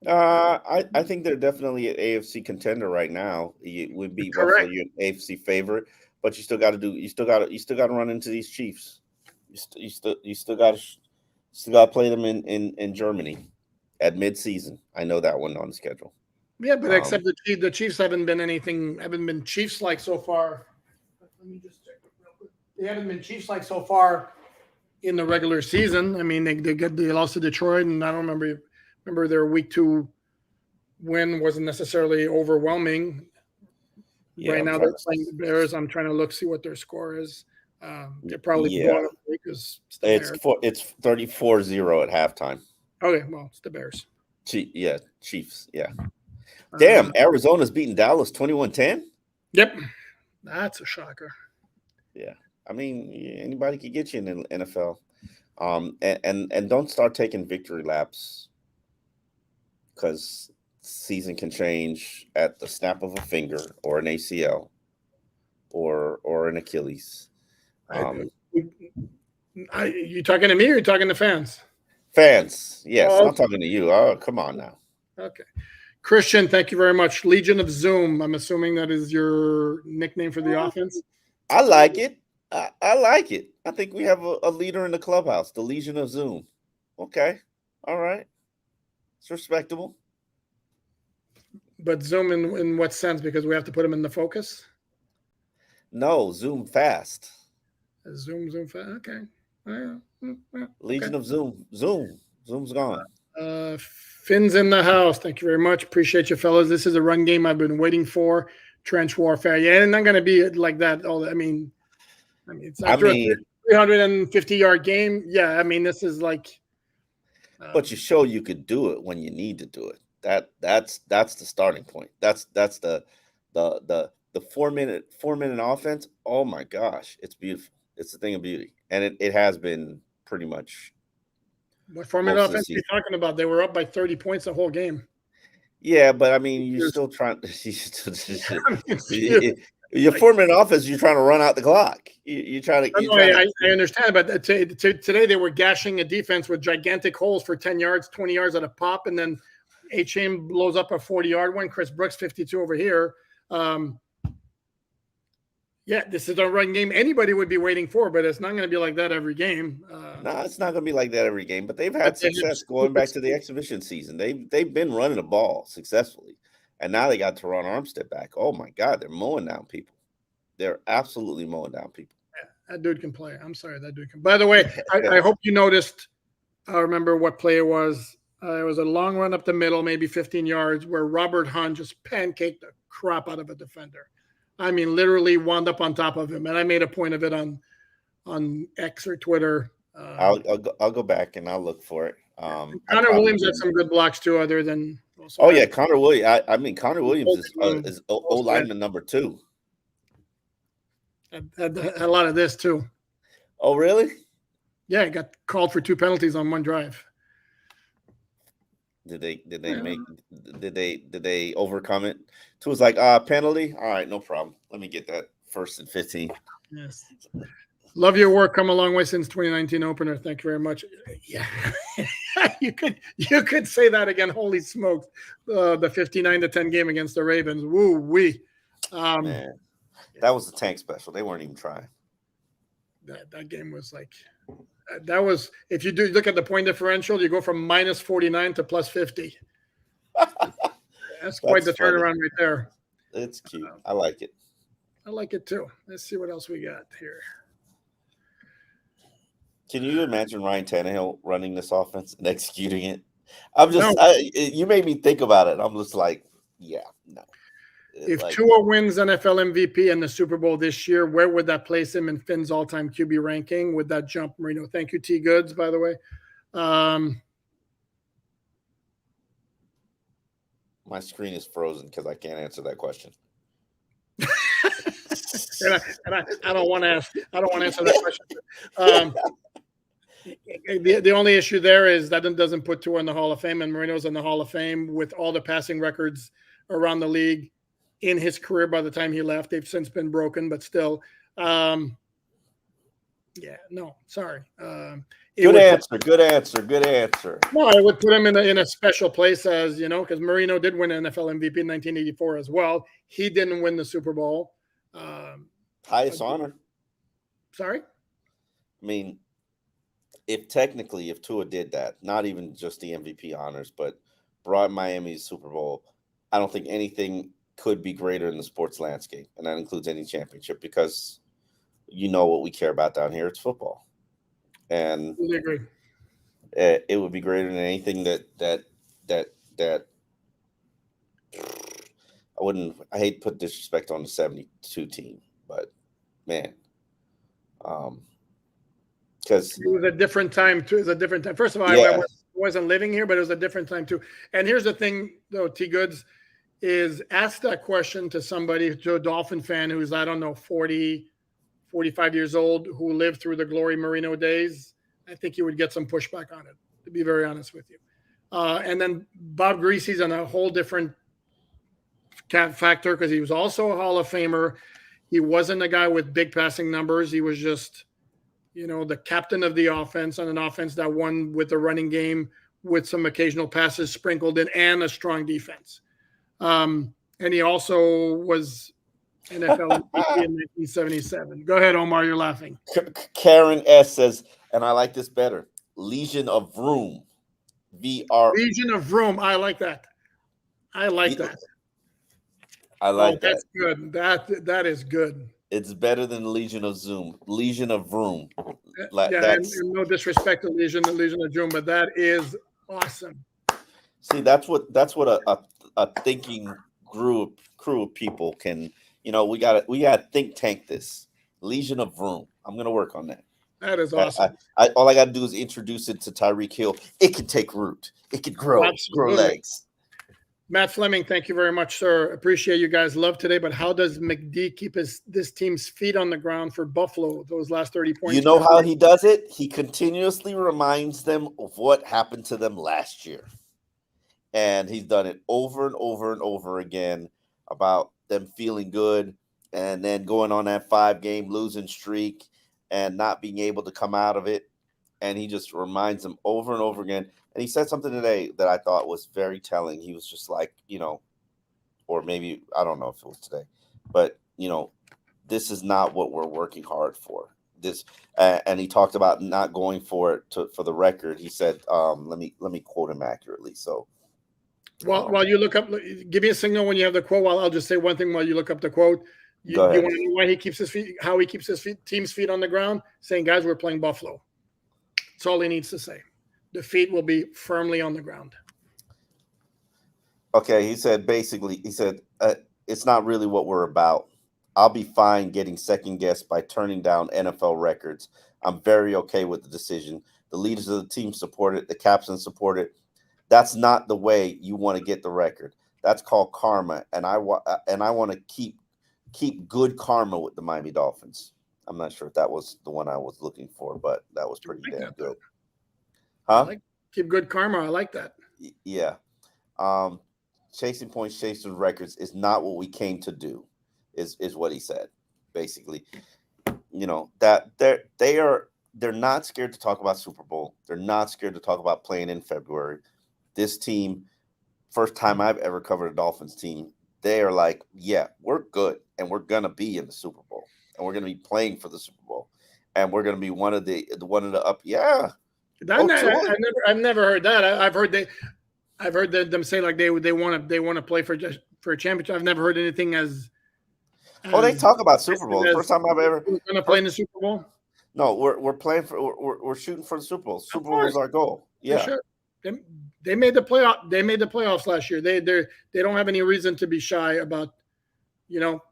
I think they're definitely an AFC contender right now. It would be Buffalo, your AFC favorite, but you still got to run into these Chiefs. You still got to play them in Germany at midseason. I know that one on the schedule. Yeah, but except the Chiefs haven't been Chiefs-like so far. Let me just check real quick. They haven't been Chiefs-like so far in the regular season. I mean, they lost to Detroit, and I don't remember their week 2 win wasn't necessarily overwhelming. Yeah, right now they're playing the Bears. I'm trying to see what their score is. They're probably blown up because it's 34-0 at halftime. Okay, well, it's the Bears. Chiefs. Yeah. Damn, Arizona's beating Dallas 21-10. Yep, that's a shocker. Yeah. I mean, anybody could get you in the NFL. And don't start taking victory laps, because season can change at the snap of a finger, or an ACL, or an Achilles. You talking to me or you talking to fans? Fans, yes. I'm talking to you. Oh, come on now. Okay. Christian, thank you very much. Legion of Zoom. I'm assuming that is your nickname for the offense. I like it. I like it. I think we have a leader in the clubhouse, the Legion of Zoom. Okay. All right. It's respectable. But Zoom in what sense? Because we have to put him in the focus? No, Zoom fast. Zoom fast. Okay. Legion of Zoom. Zoom's gone. Finn's in the house. Thank you very much. Appreciate you, fellas. This is a run game I've been waiting for. Trench warfare. Yeah, and not going to be like that. It's after a 350-yard game. Yeah, this is like But you show you could do it when you need to do it. That's the starting point. That's the 4 minute offense. Oh my gosh, it's beautiful. It's a thing of beauty, and it has been pretty much. What 4 minute offense are you talking about? They were up by 30 points the whole game. Yeah, but I mean, you're still trying. Your 4 minute offense, you're trying to run out the clock. You're trying to. I understand, but today they were gashing a defense with gigantic holes for 10 yards, 20 yards at a pop, and then A-Chain blows up a 40-yard one. Chris Brooks 52 over here. Yeah, this is a run game anybody would be waiting for, but it's not going to be like that every game. No, it's not going to be like that every game. But they've had success going back to the exhibition season. They've been running the ball successfully, and now they got Teron Armstead back. Oh my God, they're mowing down people. They're absolutely mowing down people. Yeah, that dude can play. I'm sorry, that dude can. By the way, I hope you noticed. I remember what play it was. It was a long run up the middle, maybe 15 yards, where Robert Hunt just pancaked the crap out of a defender. I mean, literally wound up on top of him, and I made a point of it on X or Twitter. I'll go back and I'll look for it. Connor Williams had some good blocks too, other than. Yeah, Connor Williams. I mean, Connor Williams is O lineman number 2. Had a lot of this too. Oh, really? Yeah, got called for 2 penalties on one drive. Did they overcome it? Two was like, penalty. All right, no problem. Let me get that 1st and 15. Yes. Love your work. Come a long way since 2019 opener. Thank you very much. Yeah. you could say that again. Holy smokes. The 59-10 game against the Ravens. Woo wee. Man, that was the tank special. They weren't even trying. That game was like, that was, if you do look at the point differential, you go from minus 49 to plus 50. That's quite the turnaround right there. It's cute. I like it. I like it too. Let's see what else we got here. Can you imagine Ryan Tannehill running this offense and executing it? You made me think about it. I'm just like, yeah, no. If Tua wins NFL MVP and the Super Bowl this year, where would that place him in Finn's all-time QB ranking? Would that jump Marino? Thank you, T. Goods, by the way. My screen is frozen because I can't answer that question. I don't want to answer that question. The only issue there is that it doesn't put Tua in the Hall of Fame, and Marino's in the Hall of Fame with all the passing records around the league in his career. By the time he left, they've since been broken, but still, yeah, no, sorry. Good answer. No, I would put him in a special place, as you know, because Marino did win NFL MVP in 1984 as well. He didn't win the Super Bowl. Highest honor. Sorry? I mean, if Tua did that, not even just the MVP honors, but brought Miami's Super Bowl, I don't think anything could be greater in the sports landscape, and that includes any championship, because you know what we care about down here, it's football. And I agree. It would be greater than anything that I hate to put disrespect on the 72 team, but man, because it was a different time too. It was a different time. First of all, I wasn't living here, but it was a different time too. And here's the thing, though, T. Goods, is ask that question to somebody, to a Dolphin fan who's, I don't know, 40, 45 years old, who lived through the Glory Marino days. I think you would get some pushback on it, to be very honest with you. And then Bob Greasy's on a whole different factor, because he was also a Hall of Famer. He wasn't a guy with big passing numbers. He was just, the captain of the offense, on an offense that won with the running game, with some occasional passes sprinkled in, and a strong defense. And he also was NFL MVP in 1977. Go ahead, Omar. You're laughing. Karen S. says, and I like this better, Legion of Room. Legion of Room. I like that. I like that. That's good. That is good. It's better than Legion of Zoom. Legion of Room. And no disrespect to Legion of Zoom, but that is awesome. See, that's what a thinking crew of people can. We got think tank this. Legion of Room. I'm gonna work on that. That is awesome. All I got to do is introduce it to Tyreek Hill. It can take root. It can grow legs. Matt Fleming, thank you very much, sir. Appreciate you guys' love today. But how does McD keep this team's feet on the ground for Buffalo? Those last 30 points. You know how he does it? He continuously reminds them of what happened to them last year. And he's done it over and over and over again about them feeling good and then going on that 5-game losing streak and not being able to come out of it. And he just reminds them over and over again. And he said something today that I thought was very telling. He was just like, or maybe, I don't know if it was today, but, this is not what we're working hard for. This, and he talked about not going for it for the record. He said, let me quote him accurately. So, while you look up, give me a signal when you have the quote. I'll just say one thing while you look up the quote. You want to know why he keeps his feet, how he keeps his team's feet on the ground? Saying, guys, we're playing Buffalo. That's all he needs to say. The feet will be firmly on the ground. Okay, he said, it's not really what we're about. I'll be fine getting second-guessed by turning down NFL records. I'm very okay with the decision. The leaders of the team support it. The captain support it. That's not the way you want to get the record. That's called karma, and I want to keep good karma with the Miami Dolphins. I'm not sure if that was the one I was looking for, but that was pretty damn good. Huh? Keep good karma. I like that. Yeah. Chasing points, chasing records is not what we came to do, is what he said. Basically, that they're not scared to talk about Super Bowl. They're not scared to talk about playing in February. This team, first time I've ever covered a Dolphins team, they are like, yeah, we're good, and we're gonna be in the Super Bowl, and we're gonna be playing for the Super Bowl, and we're gonna be one of the up. Yeah. I've never heard that. I've heard them say like they want to play for a championship. I've never heard anything as they talk about Super Bowl. First time I've ever going to play in the Super Bowl. No, we're playing for we're shooting for the Super Bowl. Super Bowl is our goal. Yeah, sure. They made the playoff. They made the playoffs last year. They don't have any reason to be shy about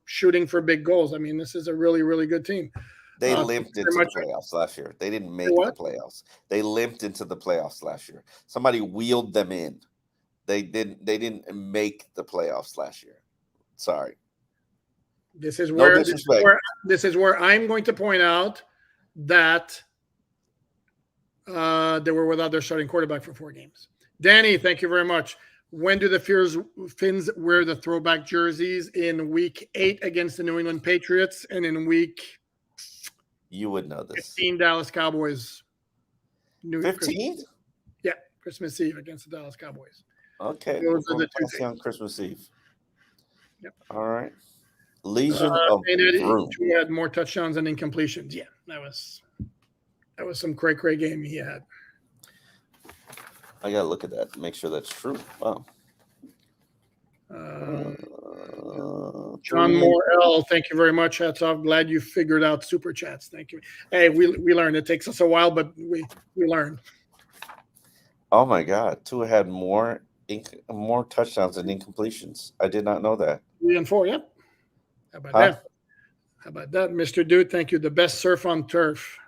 shooting for big goals. I mean, this is a really, really good team. They limped into the playoffs last year. They didn't make the playoffs. They limped into the playoffs last year. Somebody wheeled them in. They didn't make the playoffs last year. Sorry. This is where I'm going to point out that they were without their starting quarterback for 4 games. Danny, thank you very much. When do the Fins wear the throwback jerseys? In week 8 against the New England Patriots, and in week you would know this 15 Dallas Cowboys. 15? Yeah, Christmas Eve against the Dallas Cowboys. Okay, those are the 2 days. On Christmas Eve. Yep. All right. Legion of Room. He had more touchdowns than incompletions. Yeah, that was some great game he had. I gotta look at that, make sure that's true. Wow. John Moore L, thank you very much. Hats off. Glad you figured out super chats. Thank you. Hey, we learned. It takes us a while, but we learn. Oh my God, Tua had more touchdowns than incompletions. I did not know that. 3 and 4. Yep. How about that, Mr. Dude? Thank you. The best surf on turf.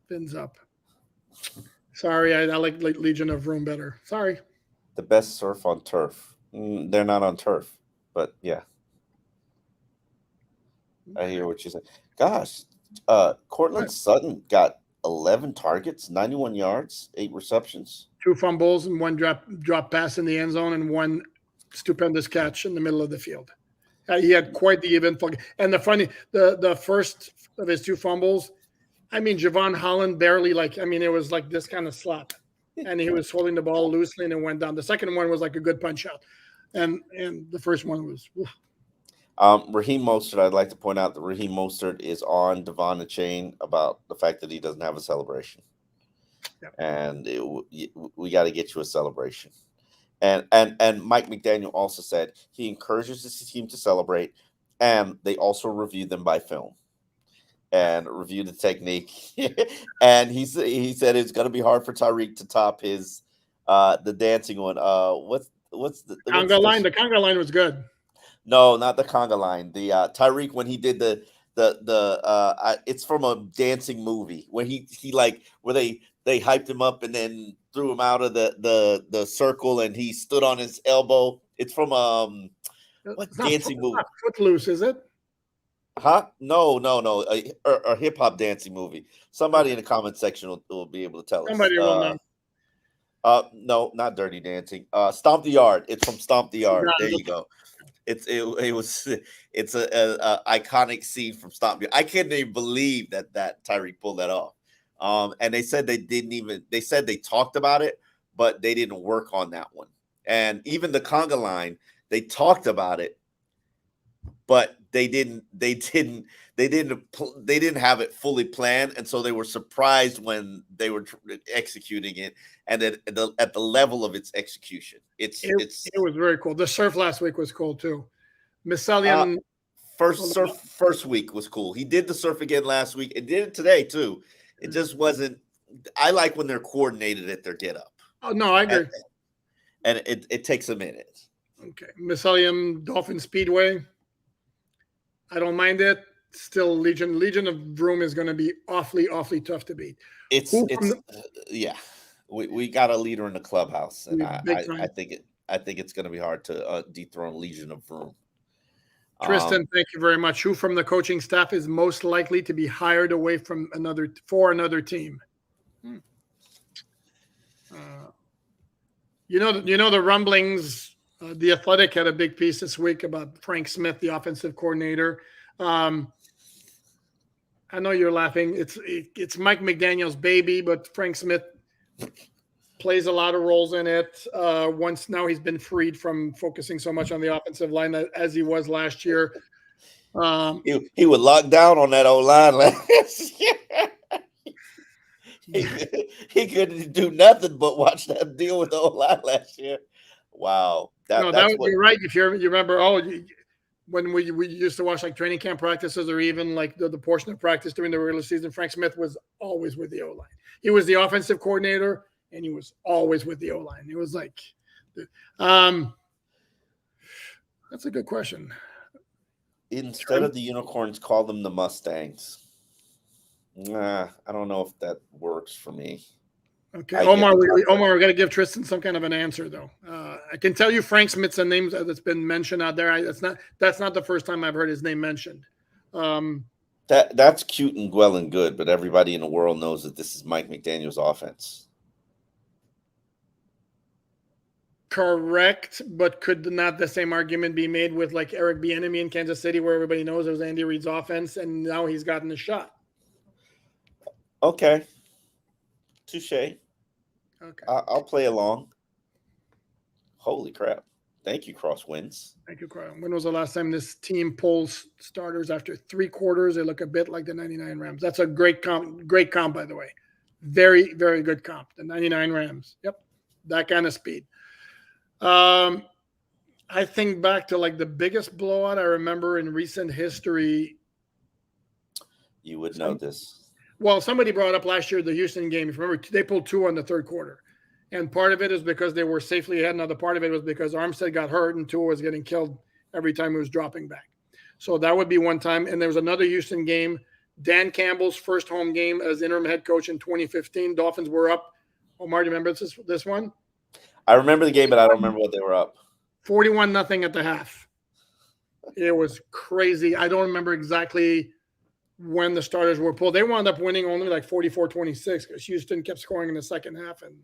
Fins up. Sorry, I like Legion of Room better. Sorry. The best surf on turf. They're not on turf, but yeah. I hear what you said. Gosh, Cortland Sutton got 11 targets, 91 yards, 8 receptions. 2 fumbles and 1 drop pass in the end zone and 1 stupendous catch in the middle of the field. He had quite the eventful. And the first of his 2 fumbles, I mean, Javon Holland barely it was like this kind of slap. And he was holding the ball loosely and it went down. The second one was like a good punch out. And the first one was. Raheem Mostert, I'd like to point out that Raheem Mostert is on Devon the Chain about the fact that he doesn't have a celebration. Yep. And we got to get you a celebration. And Mike McDaniel also said he encourages his team to celebrate, and they also review them by film and review the technique. And he said it's going to be hard for Tyreek to top his the dancing one. What's the conga line? The conga line was good. No, not the conga line. The Tyreek when he did the it's from a dancing movie where he like where they hyped him up and then threw him out of the circle and he stood on his elbow. It's from what dancing movie? Not Footloose, is it? Huh? No. A hip hop dancing movie. Somebody in the comment section will be able to tell us. Somebody will know. No, not Dirty Dancing. Stomp the Yard. It's from Stomp the Yard. There you go. It's a iconic scene from Stomp the Yard. I can't even believe that Tyreek pulled that off. And they said they said they talked about it, but they didn't work on that one. And even the conga line, they talked about it, but they didn't have it fully planned, and so they were surprised when they were executing it, and at the level of its execution. It was very cool. The surf last week was cool too. Misalian first week was cool. He did the surf again last week and did it today too. It just wasn't. I like when they're coordinated at their get up. Oh no, I agree. And it takes a minute. Okay, Misalium Dolphin Speedway. I don't mind it. Still, Legion of Vroom is going to be awfully tough to beat. Yeah. We got a leader in the clubhouse, and I think it's going to be hard to dethrone Legion of Vroom. Tristan, thank you very much. Who from the coaching staff is most likely to be hired away from another team? You know the rumblings. The Athletic had a big piece this week about Frank Smith, the offensive coordinator. I know you're laughing. It's Mike McDaniel's baby, but Frank Smith plays a lot of roles in it. Once now he's been freed from focusing so much on the offensive line as he was last year. He would lock down on that O-line last year. He couldn't do nothing but watch them deal with the O-line last year. Wow. You're right. If you remember, when we used to watch like training camp practices or even like the portion of practice during the regular season, Frank Smith was always with the O-line. He was the offensive coordinator, and he was always with the O-line. It was like, that's a good question. Instead of the Unicorns, call them the Mustangs. Nah, I don't know if that works for me. Okay, Omar, we got to give Tristan some kind of an answer, though. I can tell you Frank Smith's a name that's been mentioned out there. That's not the first time I've heard his name mentioned. That's cute and well and good, but everybody in the world knows that this is Mike McDaniel's offense. Correct, but could not the same argument be made with like Eric Bieniemy in Kansas City, where everybody knows it was Andy Reid's offense, and now he's gotten a shot? Okay, touche. Okay, I'll play along. Holy crap! Thank you, Crosswinds. Thank you, Carl. When was the last time this team pulls starters after 3 quarters? They look a bit like the 99 Rams. That's a great comp, by the way. Very, very good comp. The 99 Rams. Yep, that kind of speed. I think back to like the biggest blowout I remember in recent history. You would know this. Well, somebody brought up last year the Houston game. If you remember, they pulled 2 on the third quarter. And part of it is because they were safely ahead. Another part of it was because Armstead got hurt and Tua was getting killed every time he was dropping back. So that would be one time. And there was another Houston game, Dan Campbell's first home game as interim head coach in 2015. Dolphins were up. Omar, do you remember this one? I remember the game, but I don't remember what they were up. 41-0 at the half. It was crazy. I don't remember exactly when the starters were pulled. They wound up winning only like 44-26 because Houston kept scoring in the second half, and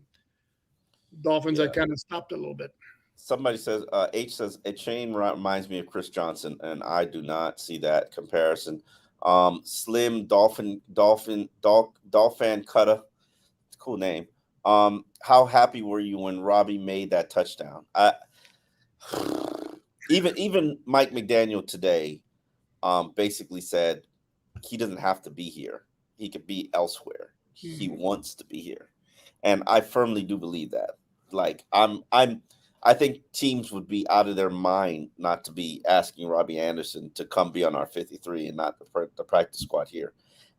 Dolphins had kind of stopped a little bit. Somebody says, H says, a chain reminds me of Chris Johnson, and I do not see that comparison. Slim Dolphin Cutter. It's a cool name. How happy were you when Robbie made that touchdown? Even Mike McDaniel today basically said he doesn't have to be here. He could be elsewhere. He wants to be here. And I firmly do believe that. Like I think teams would be out of their mind not to be asking Robbie Anderson to come be on our 53 and not the practice squad here.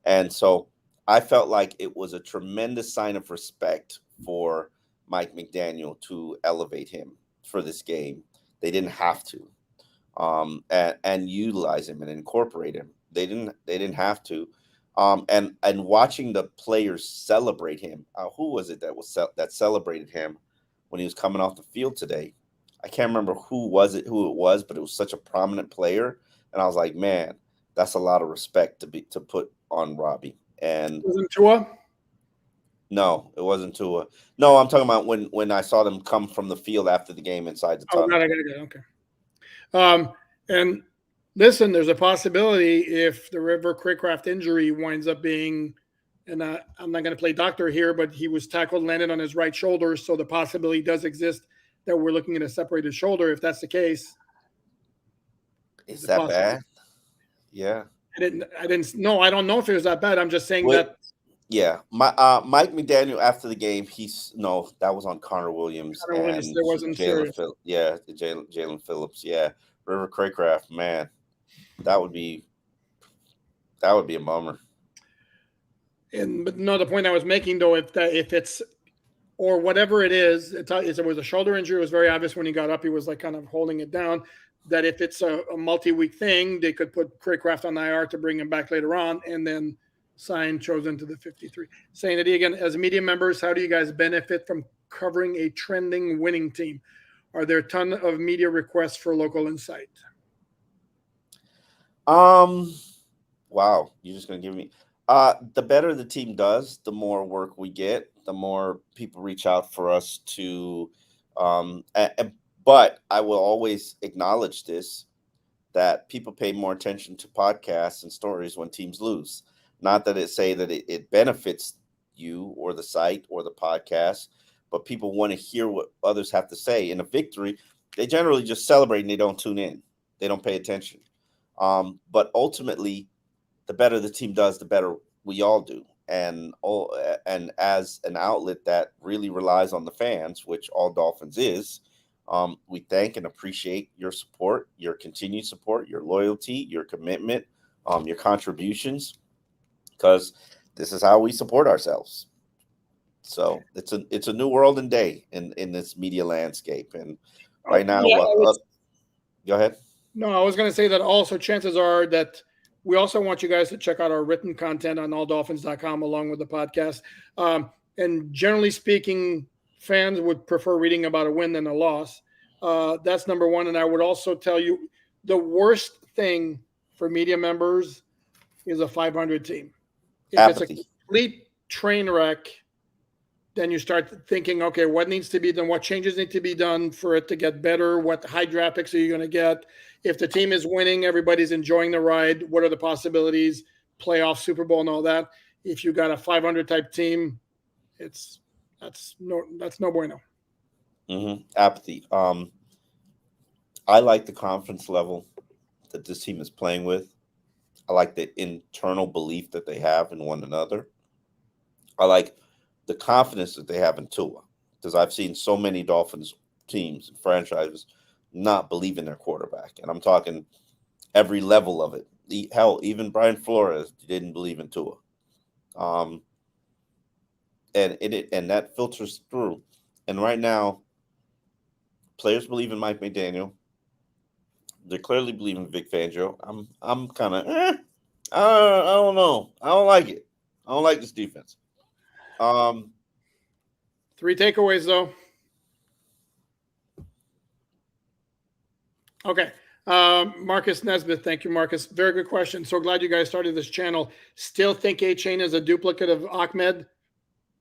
And so I felt like it was a tremendous sign of respect for Mike McDaniel to elevate him for this game. They didn't have to, and utilize him and incorporate him. They didn't have to. And watching the players celebrate him. Who was it that celebrated him when he was coming off the field today? I can't remember who it was, but it was such a prominent player, and I was like, man, that's a lot of respect to put on Robbie. And wasn't Tua? No, it wasn't Tua. No, I'm talking about when I saw them come from the field after the game inside the tunnel. Oh, got it. Okay. And listen, there's a possibility if the River Craycraft injury winds up being, and I'm not going to play doctor here, but he was tackled, landed on his right shoulder, so the possibility does exist that we're looking at a separated shoulder. If that's the case, is that bad? Yeah. I didn't. I don't know if it was that bad. I'm just saying that. Yeah, Mike McDaniel after the game, that was on Connor Williams and Jalen Phillips. Yeah, Jalen Phillips. Yeah, River Craycraft. Man, that would be a bummer. But no, the point I was making though, if it's or whatever it is, it was a shoulder injury. It was very obvious when he got up. He was like kind of holding it down. That if it's a multi-week thing, they could put Craycraft on IR to bring him back later on, and then sign chosen to the 53. Saying it again, as media members, how do you guys benefit from covering a trending winning team? Are there a ton of media requests for local insight? Wow, you're just gonna give me the better the team does, the more work we get, the more people reach out for us to but I will always acknowledge this, that people pay more attention to podcasts and stories when teams lose. Not that it benefits you or the site or the podcast, but people want to hear what others have to say. In a victory, they generally just celebrate and they don't tune in. They don't pay attention. But ultimately, the better the team does, the better we all do. And as an outlet that really relies on the fans, which all Dolphins is, we thank and appreciate your support, your continued support, your loyalty, your commitment, your contributions, because this is how we support ourselves. So it's a new world and day in this media landscape. And right now, go ahead. No, I was going to say that also chances are that we also want you guys to check out our written content on alldolphins.com along with the podcast. And generally speaking, fans would prefer reading about a win than a loss. That's number one. And I would also tell you the worst thing for media members is a 500 team. If Apathy. It's a complete train wreck, then you start thinking, okay, what needs to be done? What changes need to be done for it to get better? What high draft picks are you going to get? If the team is winning, everybody's enjoying the ride. What are the possibilities? Playoff, Super Bowl, and all that. If you got a 500 type team, that's no bueno. Apathy. I like the confidence level that this team is playing with. I like the internal belief that they have in one another. I like the confidence that they have in Tua, because I've seen so many Dolphins teams and franchises not believe in their quarterback. And I'm talking every level of it. Hell, even Brian Flores didn't believe in Tua. And that filters through. And right now, players believe in Mike McDaniel. They clearly believe in Vic Fangio. I'm kind of I don't know. I don't like it. I don't like this defense. 3 takeaways though. Okay. Marcus Nesbitt. Thank you, Marcus. Very good question. So glad you guys started this channel. Still think A-Chain is a duplicate of Ahmed?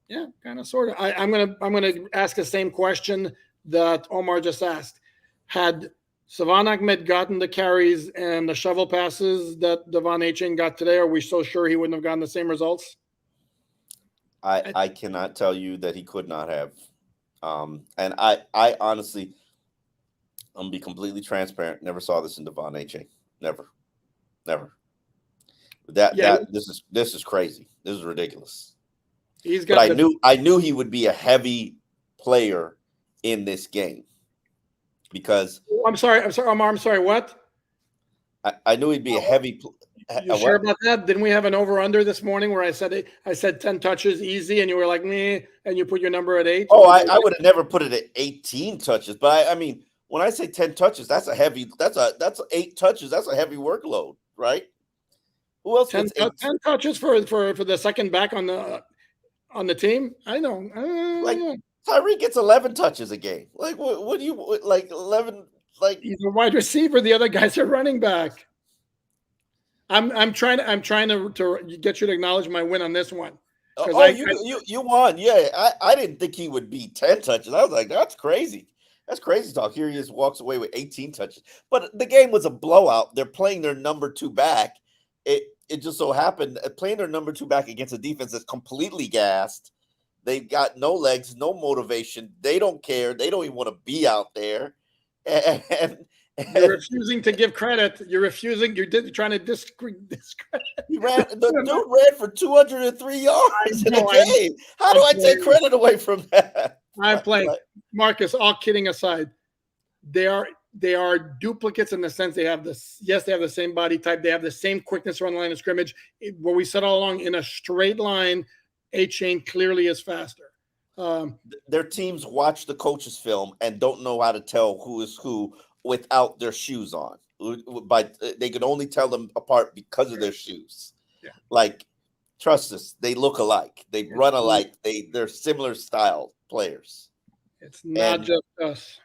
Yeah, kind of, sort of. I'm gonna ask the same question that Omar just asked. Had Savon Ahmed gotten the carries and the shovel passes that Devon A-Chain got today, are we so sure he wouldn't have gotten the same results? I cannot tell you that he could not have. And I honestly, I'm gonna be completely transparent. Never saw this in Devon A-Chain. Never. This is crazy. This is ridiculous. But I knew he would be a heavy player in this game because I'm sorry, Omar. I'm sorry. What? I knew he'd be a heavy. You sure about that? Didn't we have an over/under this morning where I said 10 touches easy, and you were like me, and you put your number at 8? Oh, I would have never put it at 18 touches, but I mean, when I say 10 touches, that's 8 touches. That's a heavy workload, right? Who else 10, gets 8? 10 touches for the second back on the team. I know. Like Tyreek gets 11 touches a game. Like what do you like 11? Like he's a wide receiver. The other guy's a running back. I'm trying to get you to acknowledge my win on this one. Oh, you won. Yeah, I didn't think he would be 10 touches. I was like, that's crazy. That's crazy talk. Here he just walks away with 18 touches. But the game was a blowout. They're playing their number 2 back. It just so happened playing their number 2 back against a defense that's completely gassed. They've got no legs, no motivation. They don't care. They don't even want to be out there. And you're refusing to give credit. You're refusing. You're trying to discredit. The dude ran for 203 yards in a game. How do I take credit away from that? I'm playing. Marcus, all kidding aside, they are duplicates in the sense they have this. Yes, they have the same body type. They have the same quickness around the line of scrimmage. What we said all along, in a straight line, A-Chain clearly is faster. Their teams watch the coach's film and don't know how to tell who is who without their shoes on. They can only tell them apart because of their shoes. Yeah. Like, trust us, they look alike. They run alike. They're similar style players. It's not just us.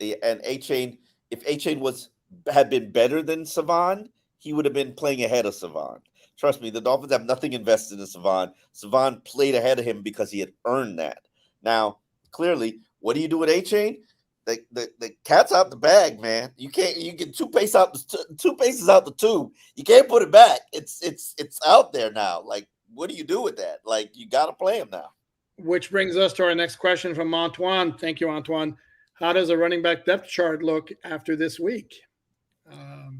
And A-Chain, if A-Chain had been better than Savon, he would have been playing ahead of Savon. Trust me, the Dolphins have nothing invested in Savon. Savon played ahead of him because he had earned that. Now, clearly, what do you do with A-Chain? The cat's out the bag, man. You get 2 paces out the tube. You can't put it back. It's out there now. Like, what do you do with that? Like, you got to play him now. Which brings us to our next question from Antoine. Thank you, Antoine. How does a running back depth chart look after this week?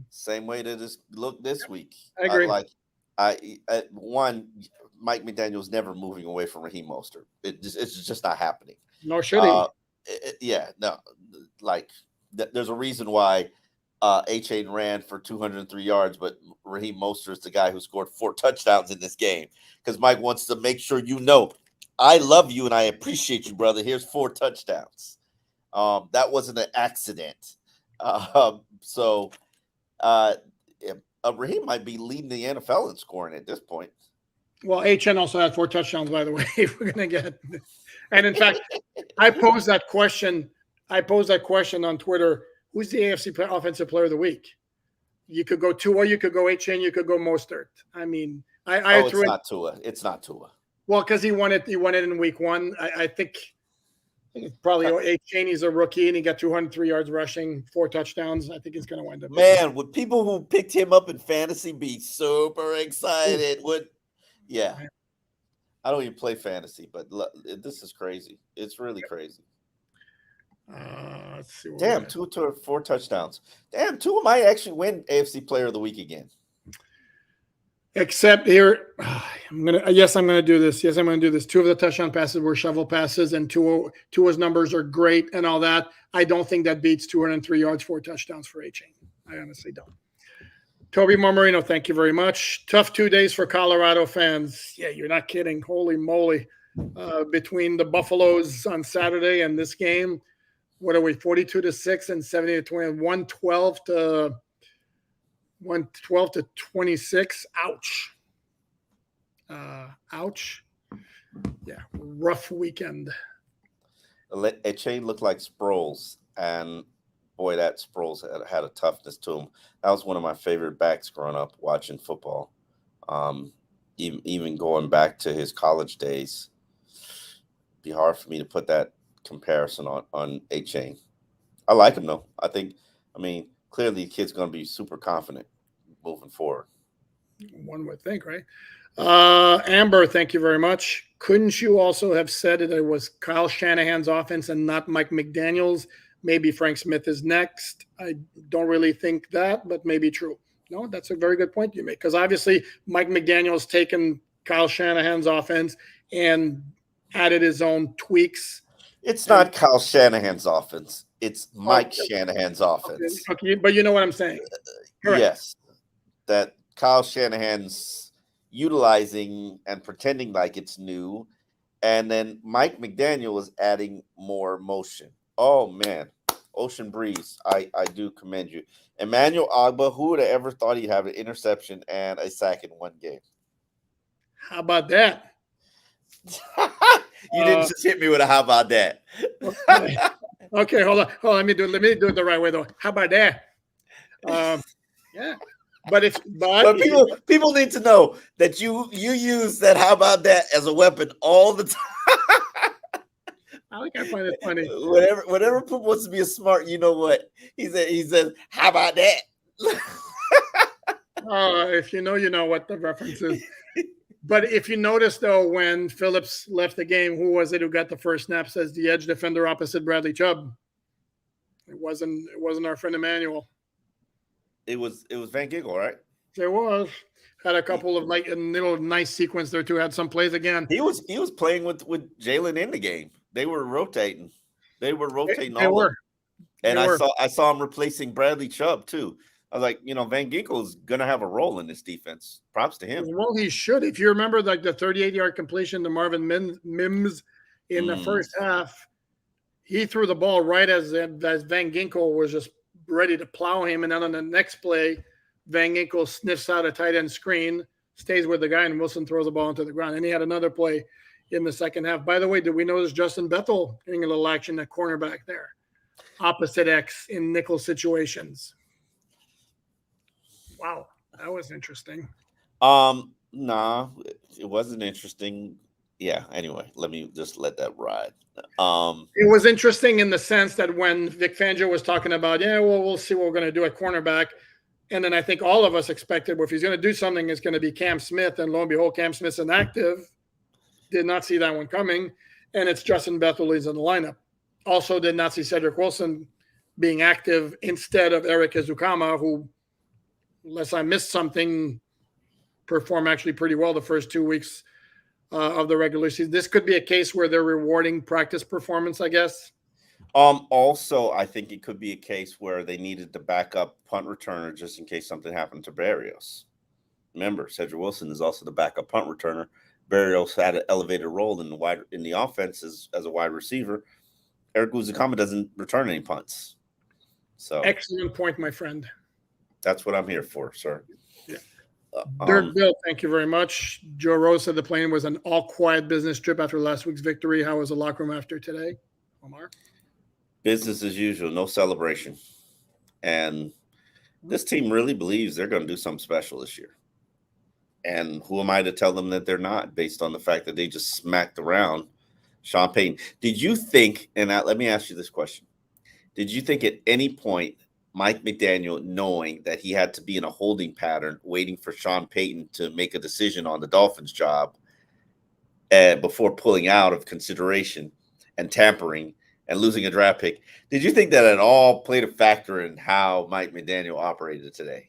Same way that it looked this week. I agree. Mike McDaniel's never moving away from Raheem Mostert. It's just not happening. Nor should he. There's a reason why A-Chain ran for 203 yards, but Raheem Mostert is the guy who scored 4 touchdowns in this game because Mike wants to make sure you know I love you and I appreciate you, brother. Here's 4 touchdowns. That wasn't an accident. Raheem might be leading the NFL in scoring at this point. Well, HN also had 4 touchdowns, by the way. We're gonna get, and in fact, I posed that question on Twitter. Who's the AFC Offensive Player of the Week? You could go Tua, you could go HN, you could go Mostert. I mean, it's not Tua. It's not Tua. Well, because he won it in week 1. I think it's probably HN. He's a rookie and he got 203 yards rushing, 4 touchdowns. I think he's going to wind up. Man, would people who picked him up in fantasy be super excited? Yeah. I don't even play fantasy, but this is crazy. It's really crazy. Let's see. Damn, 4 touchdowns. Damn, Tua might actually win AFC Player of the Week again. Except here, I'm gonna do this. 2 of the touchdown passes were shovel passes, and Tua's numbers are great and all that. I don't think that beats 203 yards, 4 touchdowns for A-Chain. I honestly don't. Toby Marmarino, thank you very much. Tough 2 days for Colorado fans. Yeah, you're not kidding. Holy moly. Between the Buffaloes on Saturday and this game, what are we, 42-6 and 70-20, 112 to 26. Ouch. Ouch. Yeah, rough weekend. A-Chain looked like Sproles, and boy, that Sproles had a toughness to him. That was one of my favorite backs growing up watching football. Even going back to his college days, it'd be hard for me to put that comparison on A-Chain. I like him though. Clearly, the kid's going to be super confident moving forward. One would think, right? Amber, thank you very much. Couldn't you also have said that it was Kyle Shanahan's offense and not Mike McDaniel's? Maybe Frank Smith is next. I don't really think that, but maybe true. No, that's a very good point you make, because obviously Mike McDaniel's taken Kyle Shanahan's offense and added his own tweaks. It's not Kyle Shanahan's offense. It's Mike Shanahan's offense. Okay, but you know what I'm saying. Correct. Yes, that Kyle Shanahan's utilizing and pretending like it's new, and then Mike McDaniel is adding more motion. Oh man, Ocean Breeze, I do commend you. Emmanuel Agba, who would have ever thought he'd have an interception and a sack in one game? How about that? You didn't just hit me with a how about that? Okay. Okay, hold on. Let me do it the right way though. How about that? Yeah. But people need to know that you use that how about that as a weapon all the time. I find it funny. Whenever Poop wants to be a smart, you know what? He says, how about that? If you know what the reference is. But if you notice though, when Phillips left the game, who was it who got the first snap? Says the edge defender opposite Bradley Chubb. It wasn't our friend Emmanuel. It was Van Ginkel, right? It was. Had a couple of like a little nice sequence there too. Had some plays again. He was playing with Jalen in the game. They were rotating. They were rotating They were. And I saw him replacing Bradley Chubb too. I was like, Van Ginkel is going to have a role in this defense. Props to him. Well, he should. If you remember, like the 38-yard completion to Marvin Mims in the first half, he threw the ball right as Van Ginkel was just ready to plow him. And then on the next play, Van Ginkel sniffs out a tight end screen, stays with the guy, and Wilson throws the ball into the ground. And he had another play in the second half. By the way, did we notice Justin Bethel getting a little action at cornerback there? Opposite X in nickel situations. Wow, that was interesting. Nah, it wasn't interesting. Yeah, anyway, let me just let that ride. It was interesting in the sense that when Vic Fangio was talking about, we'll see what we're going to do at cornerback. And then I think all of us expected, well, if he's going to do something, it's going to be Cam Smith. And lo and behold, Cam Smith's inactive. Did not see that one coming. And it's Justin Bethel is in the lineup. Also did not see Cedric Wilson being active instead of Eric Ezukama, who, unless I missed something, performed actually pretty well the first 2 weeks of the regular season. This could be a case where they're rewarding practice performance, I guess. Also, I think it could be a case where they needed to back up punt returner just in case something happened to Berrios. Remember, Cedric Wilson is also the backup punt returner. Berrios had an elevated role in the offense as a wide receiver. Eric Ezukama doesn't return any punts. So excellent point, my friend. That's what I'm here for, sir. Yeah. Dirk Bill, thank you very much. Joe Rose said the plane was an all-quiet business trip after last week's victory. How was the locker room after today, Omar? Business as usual, no celebration. And this team really believes they're going to do something special this year. And who am I to tell them that they're not, based on the fact that they just smacked around Sean Payton? Did you think, and let me ask you this question, did you think at any point Mike McDaniel, knowing that he had to be in a holding pattern, waiting for Sean Payton to make a decision on the Dolphins job before pulling out of consideration and tampering and losing a draft pick, did you think that at all played a factor in how Mike McDaniel operated today?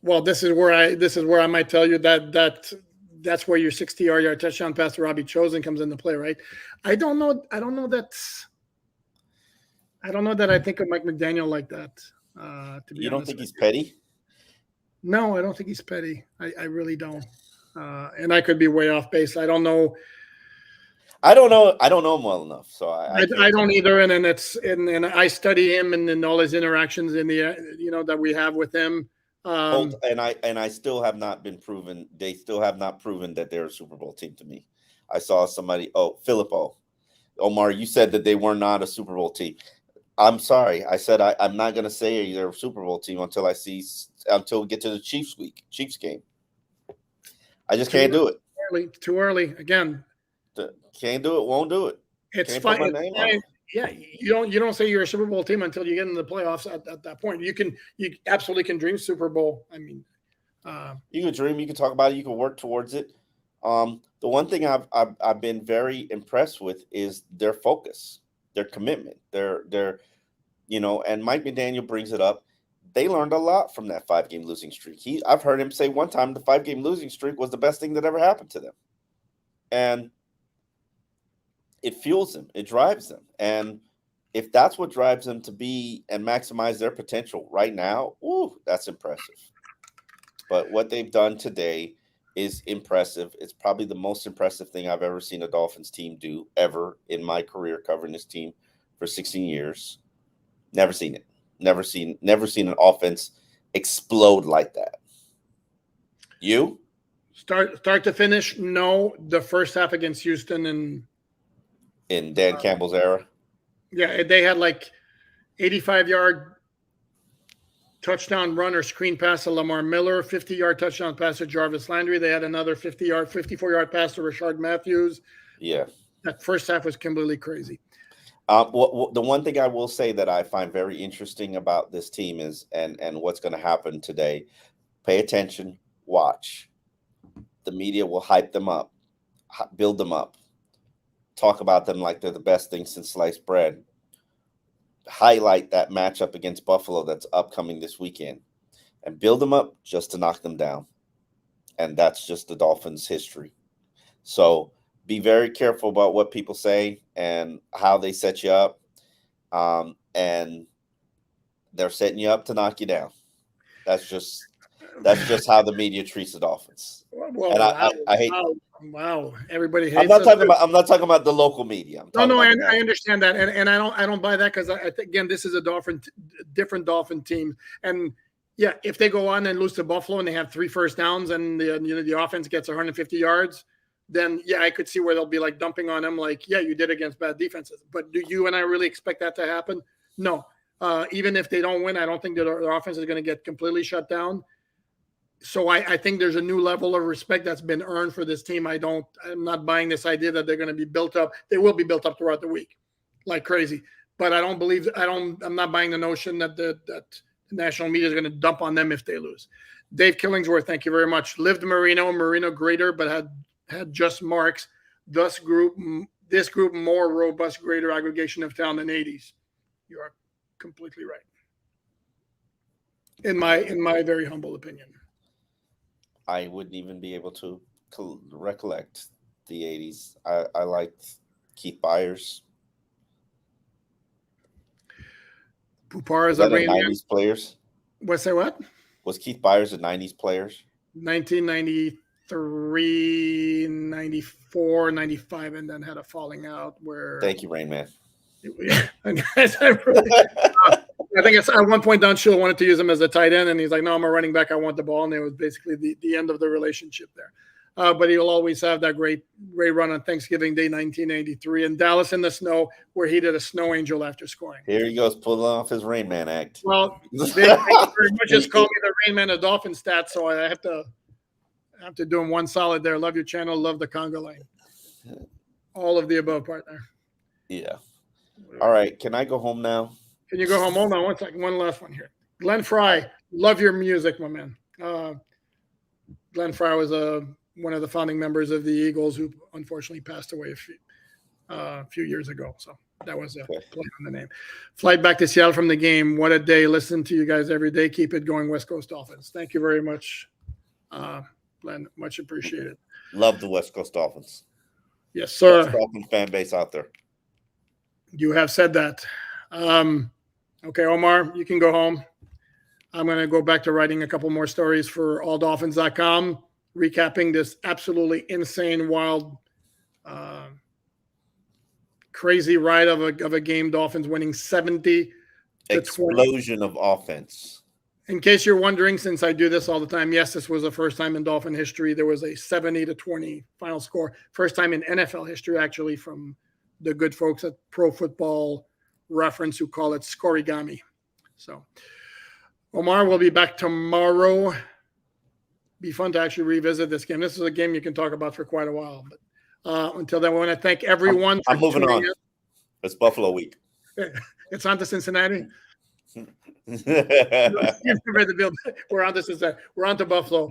Well, this is where I might tell you that's where your 60-yard touchdown pass to Robbie Chosen comes into play, right? I don't know that I think of Mike McDaniel like that. To be you don't think he's petty? No, I don't think he's petty. I really don't. And I could be way off base. I don't know. I don't know him well enough, so I don't either. And I study him and all his interactions in the that we have with him. And I still have not been proven. They still have not proven that they're a Super Bowl team to me. I saw somebody. Filippo, Omar, you said that they were not a Super Bowl team. I'm sorry. I said I'm not going to say they're a Super Bowl team until we get to the Chiefs game. I just can't do it. Too early. Again. Can't do it. Won't do it. It's fine. Yeah, you don't say you're a Super Bowl team until you get in the playoffs. At that point, you absolutely can dream Super Bowl. I mean, you can dream. You can talk about it. You can work towards it. The one thing I've been very impressed with is their focus, their commitment, their and Mike McDaniel brings it up. They learned a lot from that 5-game losing streak. I've heard him say one time the 5-game losing streak was the best thing that ever happened to them, and it fuels them. It drives them. And if that's what drives them to be and maximize their potential right now, that's impressive. But what they've done today is impressive. It's probably the most impressive thing I've ever seen a Dolphins team do ever in my career covering this team for 16 years. Never seen it. Never seen an offense explode like that. You? Start to finish? No. The first half against Houston and in Dan Campbell's era. Yeah, they had like 85-yard touchdown run or screen pass to Lamar Miller, 50-yard touchdown pass to Jarvis Landry. They had another 54-yard pass to Rashard Matthews. Yeah. That first half was completely crazy. The one thing I will say that I find very interesting about this team is, and what's going to happen today, pay attention, watch. The media will hype them up, build them up, talk about them like they're the best thing since sliced bread. Highlight that matchup against Buffalo that's upcoming this weekend and build them up just to knock them down. And that's just the Dolphins' history. So be very careful about what people say and how they set you up. And they're setting you up to knock you down. That's just how the media treats the Dolphins. Well, and I hate. Wow, everybody hates. I'm not talking about the local media. I understand that, and I don't buy that because I think, again, this is a different Dolphin team, and yeah, if they go on and lose to Buffalo and they have 3 first downs and the offense gets 150 yards, then yeah, I could see where they'll be like dumping on them, like, yeah, you did against bad defenses. But do you and I really expect that to happen? No. Even if they don't win, I don't think that their offense is going to get completely shut down. So I think there's a new level of respect that's been earned for this team. I'm not buying this idea that they're going to be built up. They will be built up throughout the week like crazy. But I'm not buying the notion that the national media is going to dump on them if they lose. Dave Killingsworth, thank you very much. Lived Marino greater, but had just marks. This group more robust, greater aggregation of talent than 80s. You are completely right. In my very humble opinion. I wouldn't even be able to recollect the 80s. I liked Keith Byers. Poupart is a 90s players. What's that? What? Was Keith Byers a 90s players? 1993, 94, 95, and then had a falling out where. Thank you, Rain Man. I think it's at one point Don Shula wanted to use him as a tight end, and he's like, "No, I'm a running back. I want the ball." And it was basically the end of the relationship there. But he'll always have that great run on Thanksgiving Day, 1983, in Dallas in the snow, where he did a snow angel after scoring. Here he goes, pulling off his Rain Man act. Well, they very much just call me the Rain Man of Dolphin stats, so I have to do him one solid there. Love your channel, love the Conga line. All of the above, partner. Yeah. All right. Can I go home now? Can you go home? Hold on one second. One last one here. Glenn Fry, love your music, my man. Glenn Fry was one of the founding members of the Eagles who unfortunately passed away a few years ago. So that was a play on the name. Flight back to Seattle from the game. What a day. Listen to you guys every day. Keep it going, West Coast Dolphins. Thank you very much, Glenn. Much appreciated. Love the West Coast Dolphins. Yes, sir. Best Dolphin fan base out there. You have said that. Okay, Omar, you can go home. I'm going to go back to writing a couple more stories for alldolphins.com, recapping this absolutely insane, wild, crazy ride of a game. Dolphins winning 70 to 20. Explosion of offense. In case you're wondering, since I do this all the time, yes, this was the first time in Dolphin history there was a 70 to 20 final score. First time in NFL history, actually, from the good folks at Pro Football Reference who call it scorigami. So, Omar will be back tomorrow. Be fun to actually revisit this game. This is a game you can talk about for quite a while. But until then, I want to thank everyone. I'm moving on. It's Buffalo week. It's on to Cincinnati. We're on to Cincinnati. We're on to Buffalo.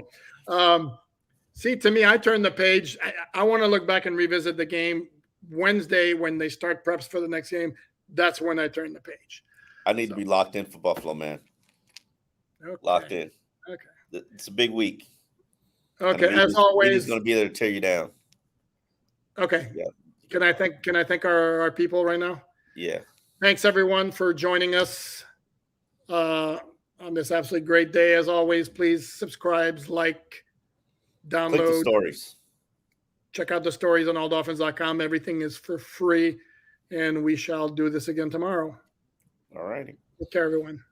See, to me, I turned the page. I want to look back and revisit the game Wednesday when they start preps for the next game. That's when I turn the page. I need to be locked in for Buffalo, man. Okay. Locked in. Okay. It's a big week. Okay, as always, he's going to be there to tear you down. Okay. Yeah. Can I thank our people right now? Yeah. Thanks everyone for joining us on this absolutely great day. As always, please subscribe, like, download. Click the stories. Check out the stories on alldolphins.com. Everything is for free. and we shall do this again tomorrow. All righty. Take care, everyone.